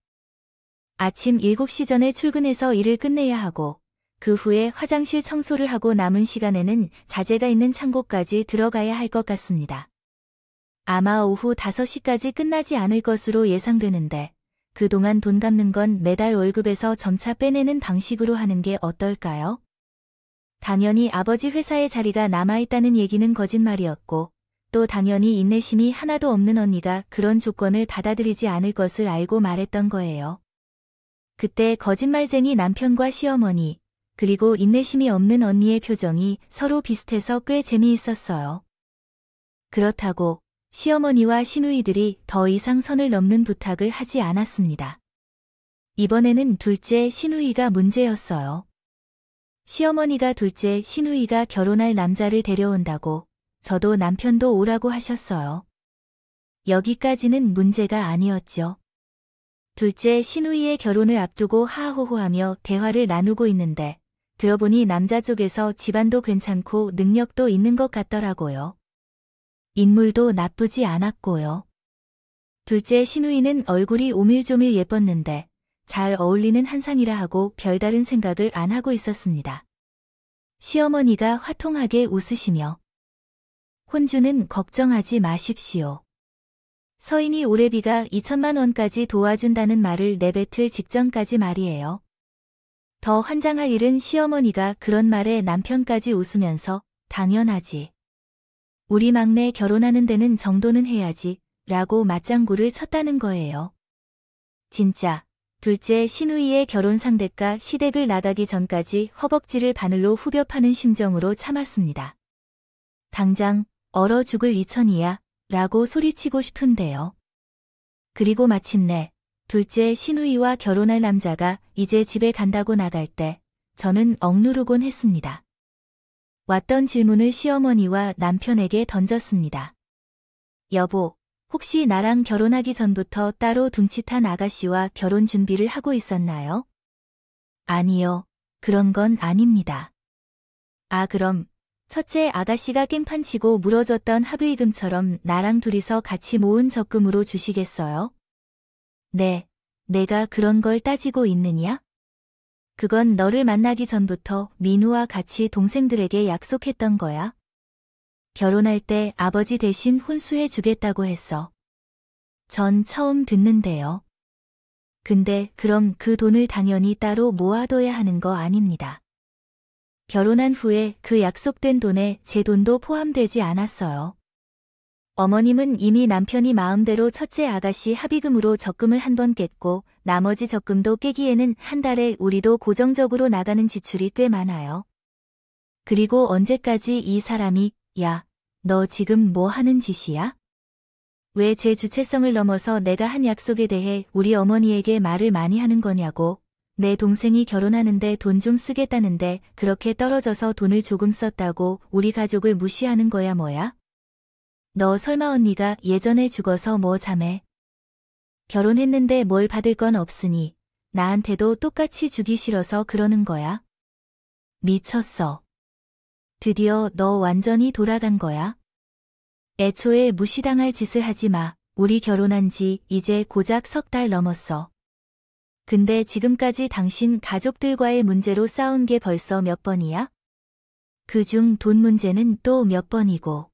Speaker 1: 아침 7시 전에 출근해서 일을 끝내야 하고 그 후에 화장실 청소를 하고 남은 시간에는 자재가 있는 창고까지 들어가야 할 것 같습니다. 아마 오후 5시까지 끝나지 않을 것으로 예상되는데 그동안 돈 갚는 건 매달 월급에서 점차 빼내는 방식으로 하는 게 어떨까요? 당연히 아버지 회사에 자리가 남아있다는 얘기는 거짓말이었고 또 당연히 인내심이 하나도 없는 언니가 그런 조건을 받아들이지 않을 것을 알고 말했던 거예요. 그때 거짓말쟁이 남편과 시어머니 그리고 인내심이 없는 언니의 표정이 서로 비슷해서 꽤 재미있었어요. 그렇다고 시어머니와 시누이들이 더 이상 선을 넘는 부탁을 하지 않았습니다. 이번에는 둘째 시누이가 문제였어요. 시어머니가 둘째 시누이가 결혼할 남자를 데려온다고 저도 남편도 오라고 하셨어요. 여기까지는 문제가 아니었죠. 둘째 시누이의 결혼을 앞두고 하하호호하며 대화를 나누고 있는데 들어보니 남자 쪽에서 집안도 괜찮고 능력도 있는 것 같더라고요. 인물도 나쁘지 않았고요. 둘째 시누이는 얼굴이 오밀조밀 예뻤는데 잘 어울리는 한상이라 하고 별다른 생각을 안 하고 있었습니다. 시어머니가 화통하게 웃으시며 혼주는 걱정하지 마십시오. 서인이 올해비가 2천만 원까지 도와준다는 말을 내뱉을 직전까지 말이에요. 더 환장할 일은 시어머니가 그런 말에 남편까지 웃으면서 당연하지. 우리 막내 결혼하는 데는 정도는 해야지 라고 맞장구를 쳤다는 거예요. 진짜 둘째 시누이의 결혼 상대가 시댁을 나가기 전까지 허벅지를 바늘로 후벼 파는 심정으로 참았습니다. 당장 얼어 죽을 2천이야 라고 소리치고 싶은데요. 그리고 마침내 둘째 시누이와 결혼할 남자가 이제 집에 간다고 나갈 때 저는 억누르곤 했습니다. 왔던 질문을 시어머니와 남편에게 던졌습니다. 여보, 혹시 나랑 결혼하기 전부터 따로 둠칫한 아가씨와 결혼 준비를 하고 있었나요? 아니요, 그런 건 아닙니다. 아, 그럼 첫째 아가씨가 깽판 치고 물어줬던 합의금처럼 나랑 둘이서 같이 모은 적금으로 주시겠어요? 네, 내가 그런 걸 따지고 있느냐? 그건 너를 만나기 전부터 민우와 같이 동생들에게 약속했던 거야. 결혼할 때 아버지 대신 혼수해 주겠다고 했어. 전 처음 듣는데요. 근데 그럼 그 돈을 당연히 따로 모아둬야 하는 거 아닙니다. 결혼한 후에 그 약속된 돈에 제 돈도 포함되지 않았어요. 어머님은 이미 남편이 마음대로 첫째 아가씨 합의금으로 적금을 한 번 깼고 나머지 적금도 깨기에는 한 달에 우리도 고정적으로 나가는 지출이 꽤 많아요. 그리고 언제까지 이 사람이 야, 너 지금 뭐 하는 짓이야? 왜 제 주체성을 넘어서 내가 한 약속에 대해 우리 어머니에게 말을 많이 하는 거냐고. 내 동생이 결혼하는데 돈 좀 쓰겠다는데 그렇게 떨어져서 돈을 조금 썼다고 우리 가족을 무시하는 거야 뭐야? 너 설마 언니가 예전에 죽어서 뭐 자매? 결혼했는데 뭘 받을 건 없으니 나한테도 똑같이 주기 싫어서 그러는 거야? 미쳤어. 드디어 너 완전히 돌아간 거야? 애초에 무시당할 짓을 하지 마. 우리 결혼한 지 이제 고작 3달 넘었어. 근데 지금까지 당신 가족들과의 문제로 싸운 게 벌써 몇 번이야? 그중 돈 문제는 또 몇 번이고.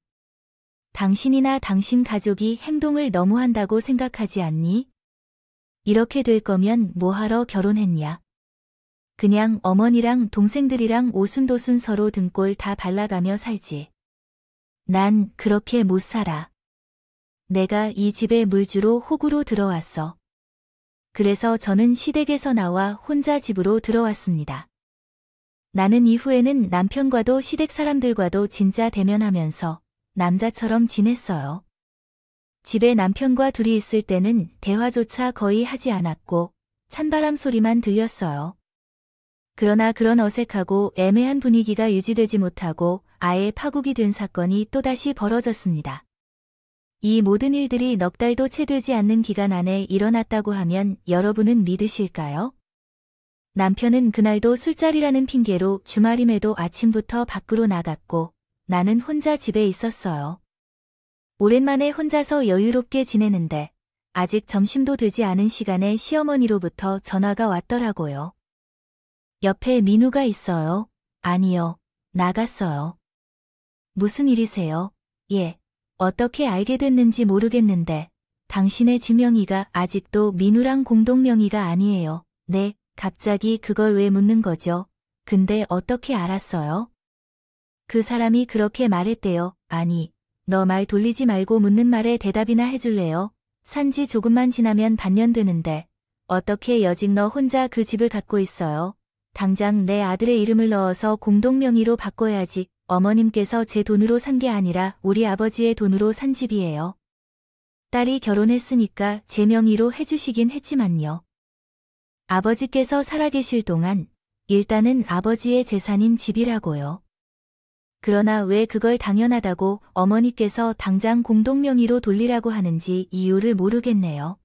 Speaker 1: 당신이나 당신 가족이 행동을 너무한다고 생각하지 않니? 이렇게 될 거면 뭐하러 결혼했냐? 그냥 어머니랑 동생들이랑 오순도순 서로 등골 다 발라가며 살지. 난 그렇게 못 살아. 내가 이 집에 물주로 호구로 들어왔어. 그래서 저는 시댁에서 나와 혼자 집으로 들어왔습니다. 나는 이후에는 남편과도 시댁 사람들과도 진짜 대면하면서 남자처럼 지냈어요. 집에 남편과 둘이 있을 때는 대화조차 거의 하지 않았고 찬바람 소리만 들렸어요. 그러나 그런 어색하고 애매한 분위기가 유지되지 못하고 아예 파국이 된 사건이 또다시 벌어졌습니다. 이 모든 일들이 넉 달도 채 되지 않는 기간 안에 일어났다고 하면 여러분은 믿으실까요? 남편은 그날도 술자리라는 핑계로 주말임에도 아침부터 밖으로 나갔고 나는 혼자 집에 있었어요. 오랜만에 혼자서 여유롭게 지내는데 아직 점심도 되지 않은 시간에 시어머니로부터 전화가 왔더라고요. 옆에 민우가 있어요. 아니요, 나갔어요. 무슨 일이세요? 예, 어떻게 알게 됐는지 모르겠는데 당신의 지명이가 아직도 민우랑 공동명의가 아니에요. 네, 갑자기 그걸 왜 묻는 거죠? 근데 어떻게 알았어요? 그 사람이 그렇게 말했대요. 아니, 너 말 돌리지 말고 묻는 말에 대답이나 해줄래요? 산지 조금만 지나면 반년 되는데 어떻게 여직 너 혼자 그 집을 갖고 있어요? 당장 내 아들의 이름을 넣어서 공동명의로 바꿔야지. 어머님께서 제 돈으로 산 게 아니라 우리 아버지의 돈으로 산 집이에요. 딸이 결혼했으니까 제 명의로 해주시긴 했지만요. 아버지께서 살아계실 동안 일단은 아버지의 재산인 집이라고요. 그러나 왜 그걸 당연하다고 어머니께서 당장 공동명의로 돌리라고 하는지 이유를 모르겠네요.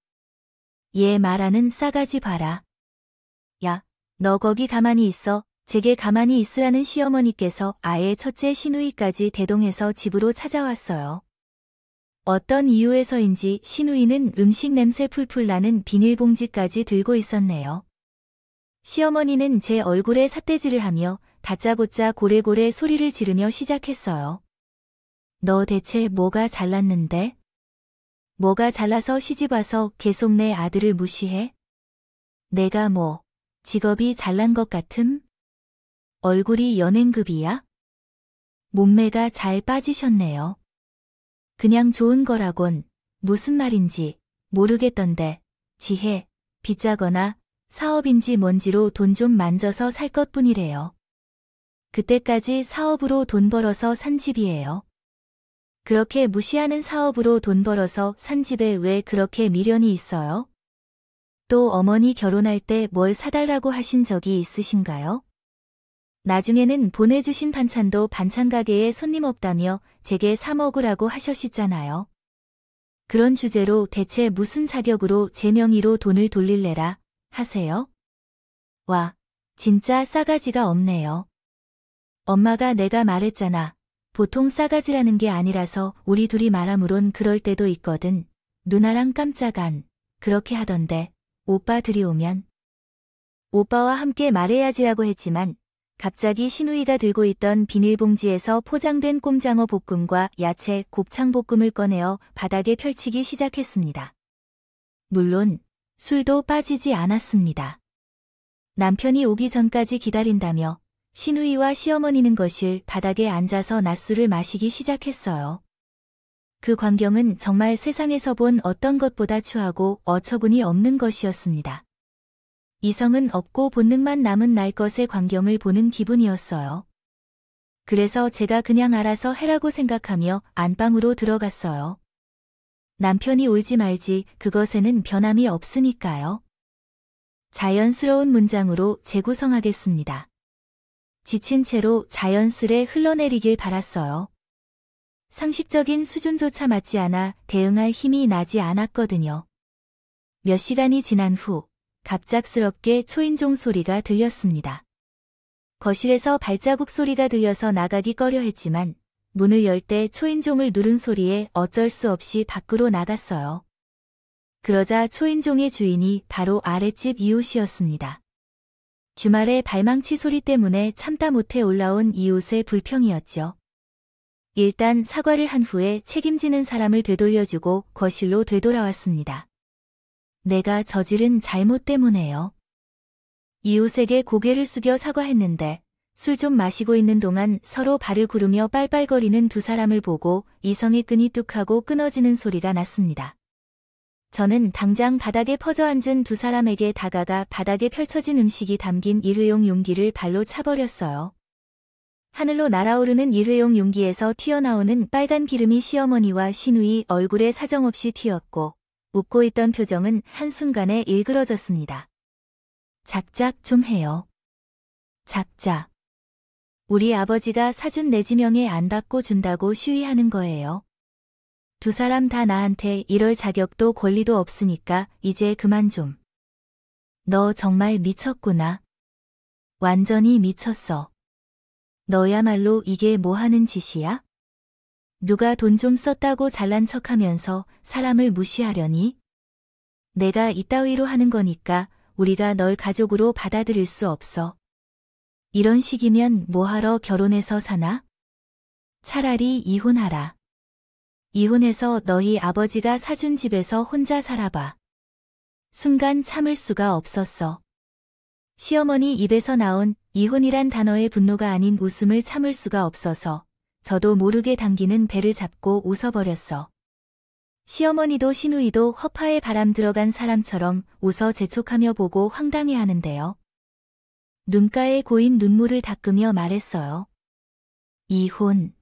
Speaker 1: 얘 말하는 싸가지 봐라. 야, 너 거기 가만히 있어. 제게 가만히 있으라는 시어머니께서 아예 첫째 시누이까지 대동해서 집으로 찾아왔어요. 어떤 이유에서인지 시누이는 음식 냄새 풀풀 나는 비닐봉지까지 들고 있었네요. 시어머니는 제 얼굴에 삿대질을 하며 다짜고짜 고래고래 소리를 지르며 시작했어요. 너 대체 뭐가 잘났는데? 뭐가 잘나서 시집와서 계속 내 아들을 무시해? 내가 뭐, 직업이 잘난 것 같음? 얼굴이 연예급이야? 몸매가 잘 빠지셨네요. 그냥 좋은 거라곤 무슨 말인지 모르겠던데, 지혜, 빚자거나 사업인지 뭔지로 돈 좀 만져서 살 것뿐이래요. 그때까지 사업으로 돈 벌어서 산 집이에요. 그렇게 무시하는 사업으로 돈 벌어서 산 집에 왜 그렇게 미련이 있어요? 또 어머니 결혼할 때 뭘 사달라고 하신 적이 있으신가요? 나중에는 보내주신 반찬도 반찬 가게에 손님 없다며 제게 사 먹으라고 하셨잖아요. 그런 주제로 대체 무슨 자격으로 제 명의로 돈을 돌릴래라 하세요? 와, 진짜 싸가지가 없네요. 엄마가 내가 말했잖아. 보통 싸가지라는 게 아니라서 우리 둘이 말하므론 그럴 때도 있거든. 누나랑 깜짝안 그렇게 하던데 오빠들이 오면 오빠와 함께 말해야지라고 했지만 갑자기 신우이가 들고 있던 비닐봉지에서 포장된 꼼장어 볶음과 야채 곱창볶음을 꺼내어 바닥에 펼치기 시작했습니다. 물론 술도 빠지지 않았습니다. 남편이 오기 전까지 기다린다며 신우이와 시어머니는 거실 바닥에 앉아서 낮술을 마시기 시작했어요. 그 광경은 정말 세상에서 본 어떤 것보다 추하고 어처구니 없는 것이었습니다. 이성은 없고 본능만 남은 날 것의 광경을 보는 기분이었어요. 그래서 제가 그냥 알아서 해라고 생각하며 안방으로 들어갔어요. 남편이 울지 말지 그것에는 변함이 없으니까요. 자연스러운 문장으로 재구성하겠습니다. 지친 채로 자연스레 흘러내리길 바랐어요. 상식적인 수준조차 맞지 않아 대응할 힘이 나지 않았거든요. 몇 시간이 지난 후 갑작스럽게 초인종 소리가 들렸습니다. 거실에서 발자국 소리가 들려서 나가기 꺼려했지만 문을 열 때 초인종을 누른 소리에 어쩔 수 없이 밖으로 나갔어요. 그러자 초인종의 주인이 바로 아랫집 이웃이었습니다. 주말에 발망치 소리 때문에 참다 못해 올라온 이웃의 불평이었죠. 일단 사과를 한 후에 책임지는 사람을 되돌려주고 거실로 되돌아왔습니다. 내가 저지른 잘못 때문에요. 이웃에게 고개를 숙여 사과했는데 술 좀 마시고 있는 동안 서로 발을 구르며 빨빨거리는 두 사람을 보고 이성의 끈이 뚝하고 끊어지는 소리가 났습니다. 저는 당장 바닥에 퍼져 앉은 두 사람에게 다가가 바닥에 펼쳐진 음식이 담긴 일회용 용기를 발로 차버렸어요. 하늘로 날아오르는 일회용 용기에서 튀어나오는 빨간 기름이 시어머니와 시누이 얼굴에 사정없이 튀었고 웃고 있던 표정은 한순간에 일그러졌습니다. 작작 좀 해요. 작작. 우리 아버지가 사준 내 지명에 안 닦고 준다고 시위하는 거예요. 두 사람 다 나한테 이럴 자격도 권리도 없으니까 이제 그만 좀. 너 정말 미쳤구나. 완전히 미쳤어. 너야말로 이게 뭐 하는 짓이야? 누가 돈 좀 썼다고 잘난 척하면서 사람을 무시하려니? 내가 이따위로 하는 거니까 우리가 널 가족으로 받아들일 수 없어. 이런 식이면 뭐하러 결혼해서 사나? 차라리 이혼하라. 이혼해서 너희 아버지가 사준 집에서 혼자 살아봐. 순간 참을 수가 없었어. 시어머니 입에서 나온 이혼이란 단어의 분노가 아닌 웃음을 참을 수가 없어서 저도 모르게 당기는 배를 잡고 웃어버렸어. 시어머니도 시누이도 허파에 바람 들어간 사람처럼 웃어 재촉하며 보고 황당해하는데요. 눈가에 고인 눈물을 닦으며 말했어요. 이혼.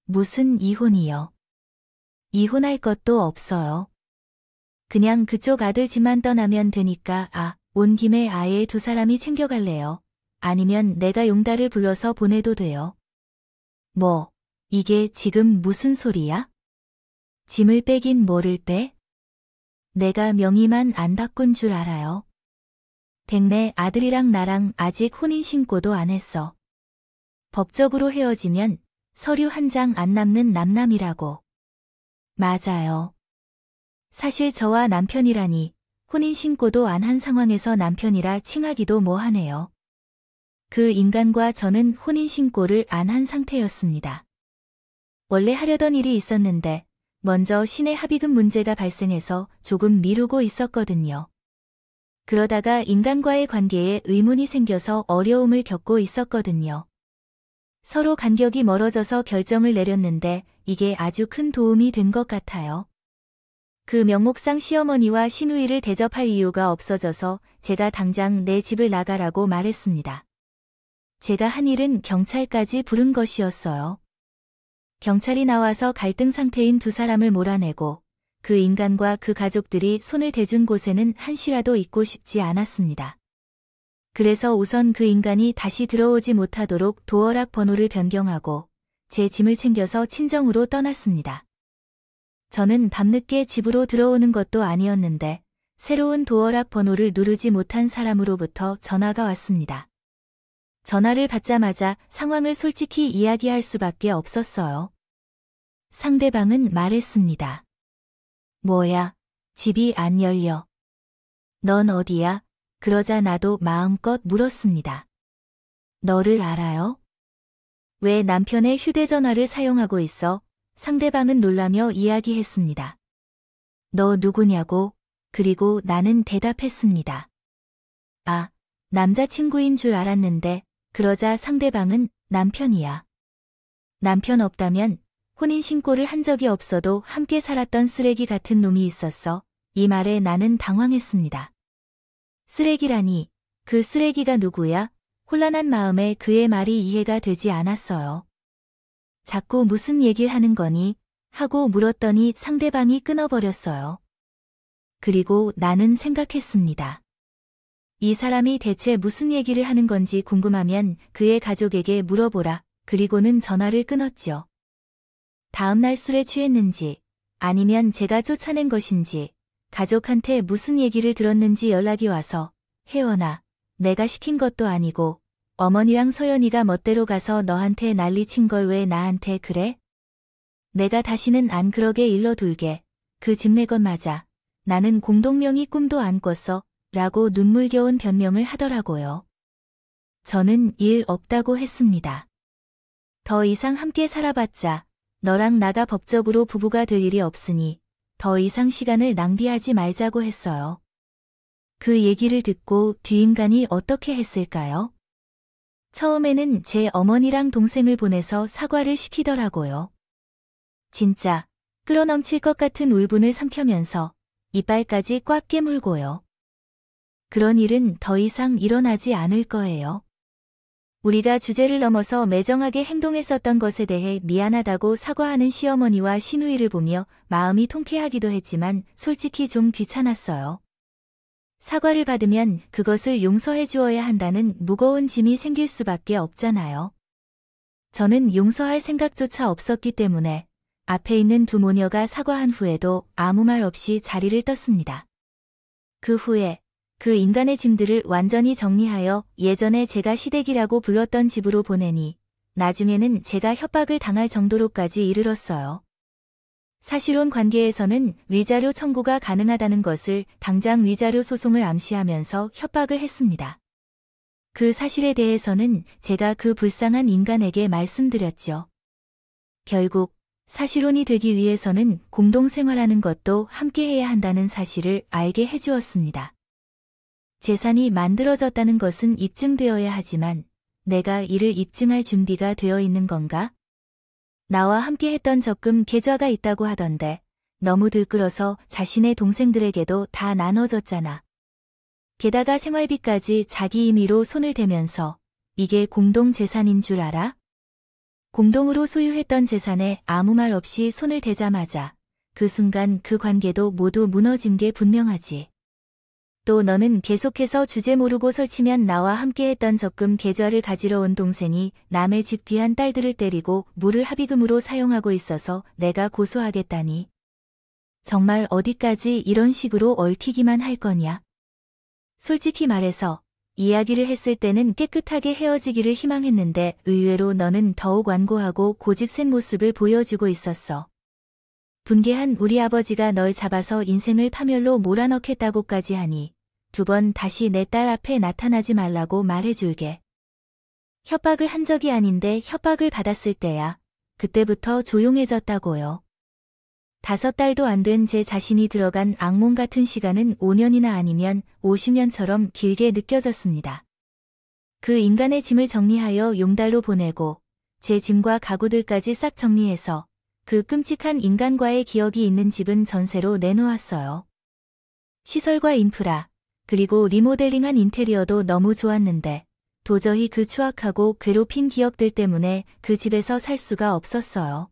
Speaker 1: 무슨 이혼이요? 이혼할 것도 없어요. 그냥 그쪽 아들 집만 떠나면 되니까 온 김에 아예 두 사람이 챙겨갈래요. 아니면 내가 용달을 불러서 보내도 돼요. 뭐, 이게 지금 무슨 소리야? 짐을 빼긴 뭐를 빼? 내가 명의만 안 바꾼 줄 알아요. 댁내 아들이랑 나랑 아직 혼인신고도 안 했어. 법적으로 헤어지면 서류 한 장 안 남는 남남이라고. 맞아요. 사실 저와 남편이라니 혼인신고도 안 한 상황에서 남편이라 칭하기도 뭐하네요. 그 인간과 저는 혼인신고를 안 한 상태였습니다. 원래 하려던 일이 있었는데 먼저 시내 합의금 문제가 발생해서 조금 미루고 있었거든요. 그러다가 인간과의 관계에 의문이 생겨서 어려움을 겪고 있었거든요. 서로 간격이 멀어져서 결정을 내렸는데 이게 아주 큰 도움이 된 것 같아요. 그 명목상 시어머니와 시누이를 대접할 이유가 없어져서 제가 당장 내 집을 나가라고 말했습니다. 제가 한 일은 경찰까지 부른 것이었어요. 경찰이 나와서 갈등 상태인 두 사람을 몰아내고 그 인간과 그 가족들이 손을 대준 곳에는 한시라도 있고 싶지 않았습니다. 그래서 우선 그 인간이 다시 들어오지 못하도록 도어락 번호를 변경하고 제 짐을 챙겨서 친정으로 떠났습니다. 저는 밤늦게 집으로 들어오는 것도 아니었는데 새로운 도어락 번호를 누르지 못한 사람으로부터 전화가 왔습니다. 전화를 받자마자 상황을 솔직히 이야기할 수밖에 없었어요. 상대방은 말했습니다. 뭐야, 집이 안 열려. 넌 어디야? 그러자 나도 마음껏 물었습니다. 너를 알아요? 왜 남편의 휴대전화를 사용하고 있어? 상대방은 놀라며 이야기했습니다. 너 누구냐고? 그리고 나는 대답했습니다. 아, 남자친구인 줄 알았는데. 그러자 상대방은 남편이야. 남편 없다면 혼인신고를 한 적이 없어도 함께 살았던 쓰레기 같은 놈이 있었어. 이 말에 나는 당황했습니다. 쓰레기라니, 그 쓰레기가 누구야? 혼란한 마음에 그의 말이 이해가 되지 않았어요. 자꾸 무슨 얘기를 하는 거니? 하고 물었더니 상대방이 끊어버렸어요. 그리고 나는 생각했습니다. 이 사람이 대체 무슨 얘기를 하는 건지 궁금하면 그의 가족에게 물어보라. 그리고는 전화를 끊었죠. 다음날 술에 취했는지 아니면 제가 쫓아낸 것인지 가족한테 무슨 얘기를 들었는지 연락이 와서 혜원아, 내가 시킨 것도 아니고 어머니랑 서연이가 멋대로 가서 너한테 난리친 걸 왜 나한테 그래? 내가 다시는 안 그러게 일러둘게. 그 집 내 것 맞아. 나는 공동명의 꿈도 안 꿨어. 라고 눈물겨운 변명을 하더라고요. 저는 일 없다고 했습니다. 더 이상 함께 살아봤자 너랑 나가 법적으로 부부가 될 일이 없으니 더 이상 시간을 낭비하지 말자고 했어요. 그 얘기를 듣고 뒤인간이 어떻게 했을까요? 처음에는 제 어머니랑 동생을 보내서 사과를 시키더라고요. 진짜 끌어넘칠 것 같은 울분을 삼켜면서 이빨까지 꽉 깨물고요. 그런 일은 더 이상 일어나지 않을 거예요. 우리가 주제를 넘어서 매정하게 행동했었던 것에 대해 미안하다고 사과하는 시어머니와 시누이를 보며 마음이 통쾌하기도 했지만 솔직히 좀 귀찮았어요. 사과를 받으면 그것을 용서해 주어야 한다는 무거운 짐이 생길 수밖에 없잖아요. 저는 용서할 생각조차 없었기 때문에 앞에 있는 두 모녀가 사과한 후에도 아무 말 없이 자리를 떴습니다. 그 후에 그 인간의 짐들을 완전히 정리하여 예전에 제가 시댁이라고 불렀던 집으로 보내니 나중에는 제가 협박을 당할 정도로까지 이르렀어요. 사실혼 관계에서는 위자료 청구가 가능하다는 것을 당장 위자료 소송을 암시하면서 협박을 했습니다. 그 사실에 대해서는 제가 그 불쌍한 인간에게 말씀드렸죠. 결국 사실혼이 되기 위해서는 공동생활하는 것도 함께해야 한다는 사실을 알게 해주었습니다. 재산이 만들어졌다는 것은 입증되어야 하지만 내가 이를 입증할 준비가 되어 있는 건가? 나와 함께 했던 적금 계좌가 있다고 하던데 너무 들끓어서 자신의 동생들에게도 다 나눠줬잖아. 게다가 생활비까지 자기 임의로 손을 대면서 이게 공동재산인 줄 알아? 공동으로 소유했던 재산에 아무 말 없이 손을 대자마자 그 순간 그 관계도 모두 무너진 게 분명하지. 또 너는 계속해서 주제 모르고 설치면 나와 함께했던 적금 계좌를 가지러 온 동생이 남의 집 귀한 딸들을 때리고 물을 합의금으로 사용하고 있어서 내가 고소하겠다니. 정말 어디까지 이런 식으로 얽히기만 할 거냐. 솔직히 말해서 이야기를 했을 때는 깨끗하게 헤어지기를 희망했는데 의외로 너는 더욱 완고하고 고집센 모습을 보여주고 있었어. 분개한 우리 아버지가 널 잡아서 인생을 파멸로 몰아넣겠다고까지 하니 두 번 다시 내 딸 앞에 나타나지 말라고 말해줄게. 협박을 한 적이 아닌데 협박을 받았을 때야. 그때부터 조용해졌다고요. 5달도 안 된 제 자신이 들어간 악몽 같은 시간은 5년이나 아니면 50년처럼 길게 느껴졌습니다. 그 인간의 짐을 정리하여 용달로 보내고 제 짐과 가구들까지 싹 정리해서 그 끔찍한 인간과의 기억이 있는 집은 전세로 내놓았어요. 시설과 인프라, 그리고 리모델링한 인테리어도 너무 좋았는데 도저히 그 추악하고 괴롭힌 기억들 때문에 그 집에서 살 수가 없었어요.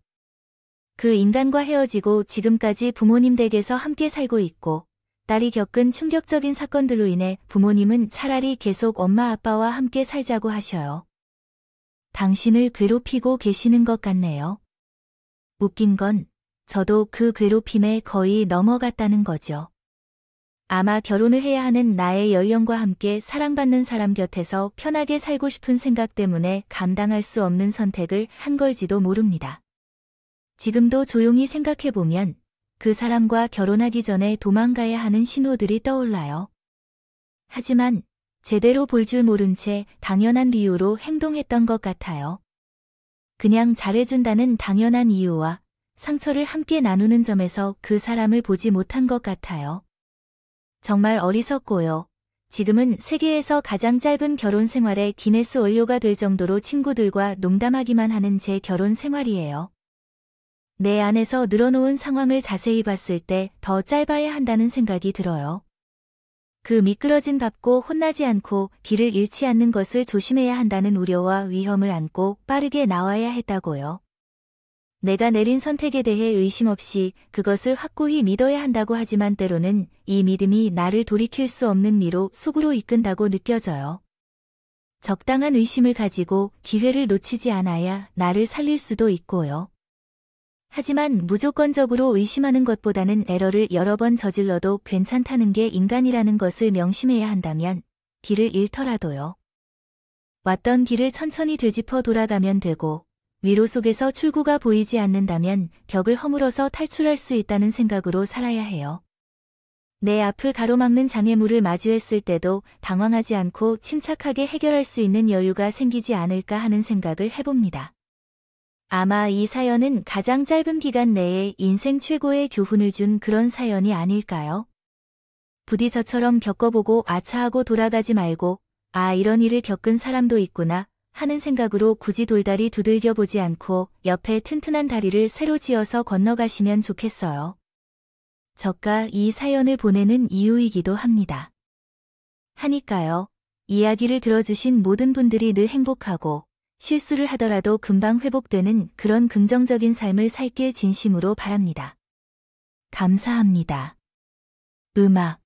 Speaker 1: 그 인간과 헤어지고 지금까지 부모님 댁에서 함께 살고 있고 딸이 겪은 충격적인 사건들로 인해 부모님은 차라리 계속 엄마 아빠와 함께 살자고 하셔요. 당신을 괴롭히고 계시는 것 같네요. 웃긴 건 저도 그 괴롭힘에 거의 넘어갔다는 거죠. 아마 결혼을 해야 하는 나의 연령과 함께 사랑받는 사람 곁에서 편하게 살고 싶은 생각 때문에 감당할 수 없는 선택을 한 걸지도 모릅니다. 지금도 조용히 생각해보면 그 사람과 결혼하기 전에 도망가야 하는 신호들이 떠올라요. 하지만 제대로 볼 줄 모른 채 당연한 이유로 행동했던 것 같아요. 그냥 잘해준다는 당연한 이유와 상처를 함께 나누는 점에서 그 사람을 보지 못한 것 같아요. 정말 어리석고요. 지금은 세계에서 가장 짧은 결혼 생활의 기네스 원료가 될 정도로 친구들과 농담하기만 하는 제 결혼 생활이에요. 내 안에서 늘어놓은 상황을 자세히 봤을 때 더 짧아야 한다는 생각이 들어요. 그 미끄러진 밟고 혼나지 않고 길을 잃지 않는 것을 조심해야 한다는 우려와 위험을 안고 빠르게 나와야 했다고요. 내가 내린 선택에 대해 의심 없이 그것을 확고히 믿어야 한다고 하지만 때로는 이 믿음이 나를 돌이킬 수 없는 미로 속으로 이끈다고 느껴져요. 적당한 의심을 가지고 기회를 놓치지 않아야 나를 살릴 수도 있고요. 하지만 무조건적으로 의심하는 것보다는 에러를 여러 번 저질러도 괜찮다는 게 인간이라는 것을 명심해야 한다면 길을 잃더라도요. 왔던 길을 천천히 되짚어 돌아가면 되고 위로 속에서 출구가 보이지 않는다면 벽을 허물어서 탈출할 수 있다는 생각으로 살아야 해요. 내 앞을 가로막는 장애물을 마주했을 때도 당황하지 않고 침착하게 해결할 수 있는 여유가 생기지 않을까 하는 생각을 해봅니다. 아마 이 사연은 가장 짧은 기간 내에 인생 최고의 교훈을 준 그런 사연이 아닐까요? 부디 저처럼 겪어보고 아차하고 돌아가지 말고 아 이런 일을 겪은 사람도 있구나 하는 생각으로 굳이 돌다리 두들겨 보지 않고 옆에 튼튼한 다리를 새로 지어서 건너가시면 좋겠어요. 저가 이 사연을 보내는 이유이기도 합니다. 하니까요. 이야기를 들어주신 모든 분들이 늘 행복하고 실수를 하더라도 금방 회복되는 그런 긍정적인 삶을 살길 진심으로 바랍니다. 감사합니다. 음악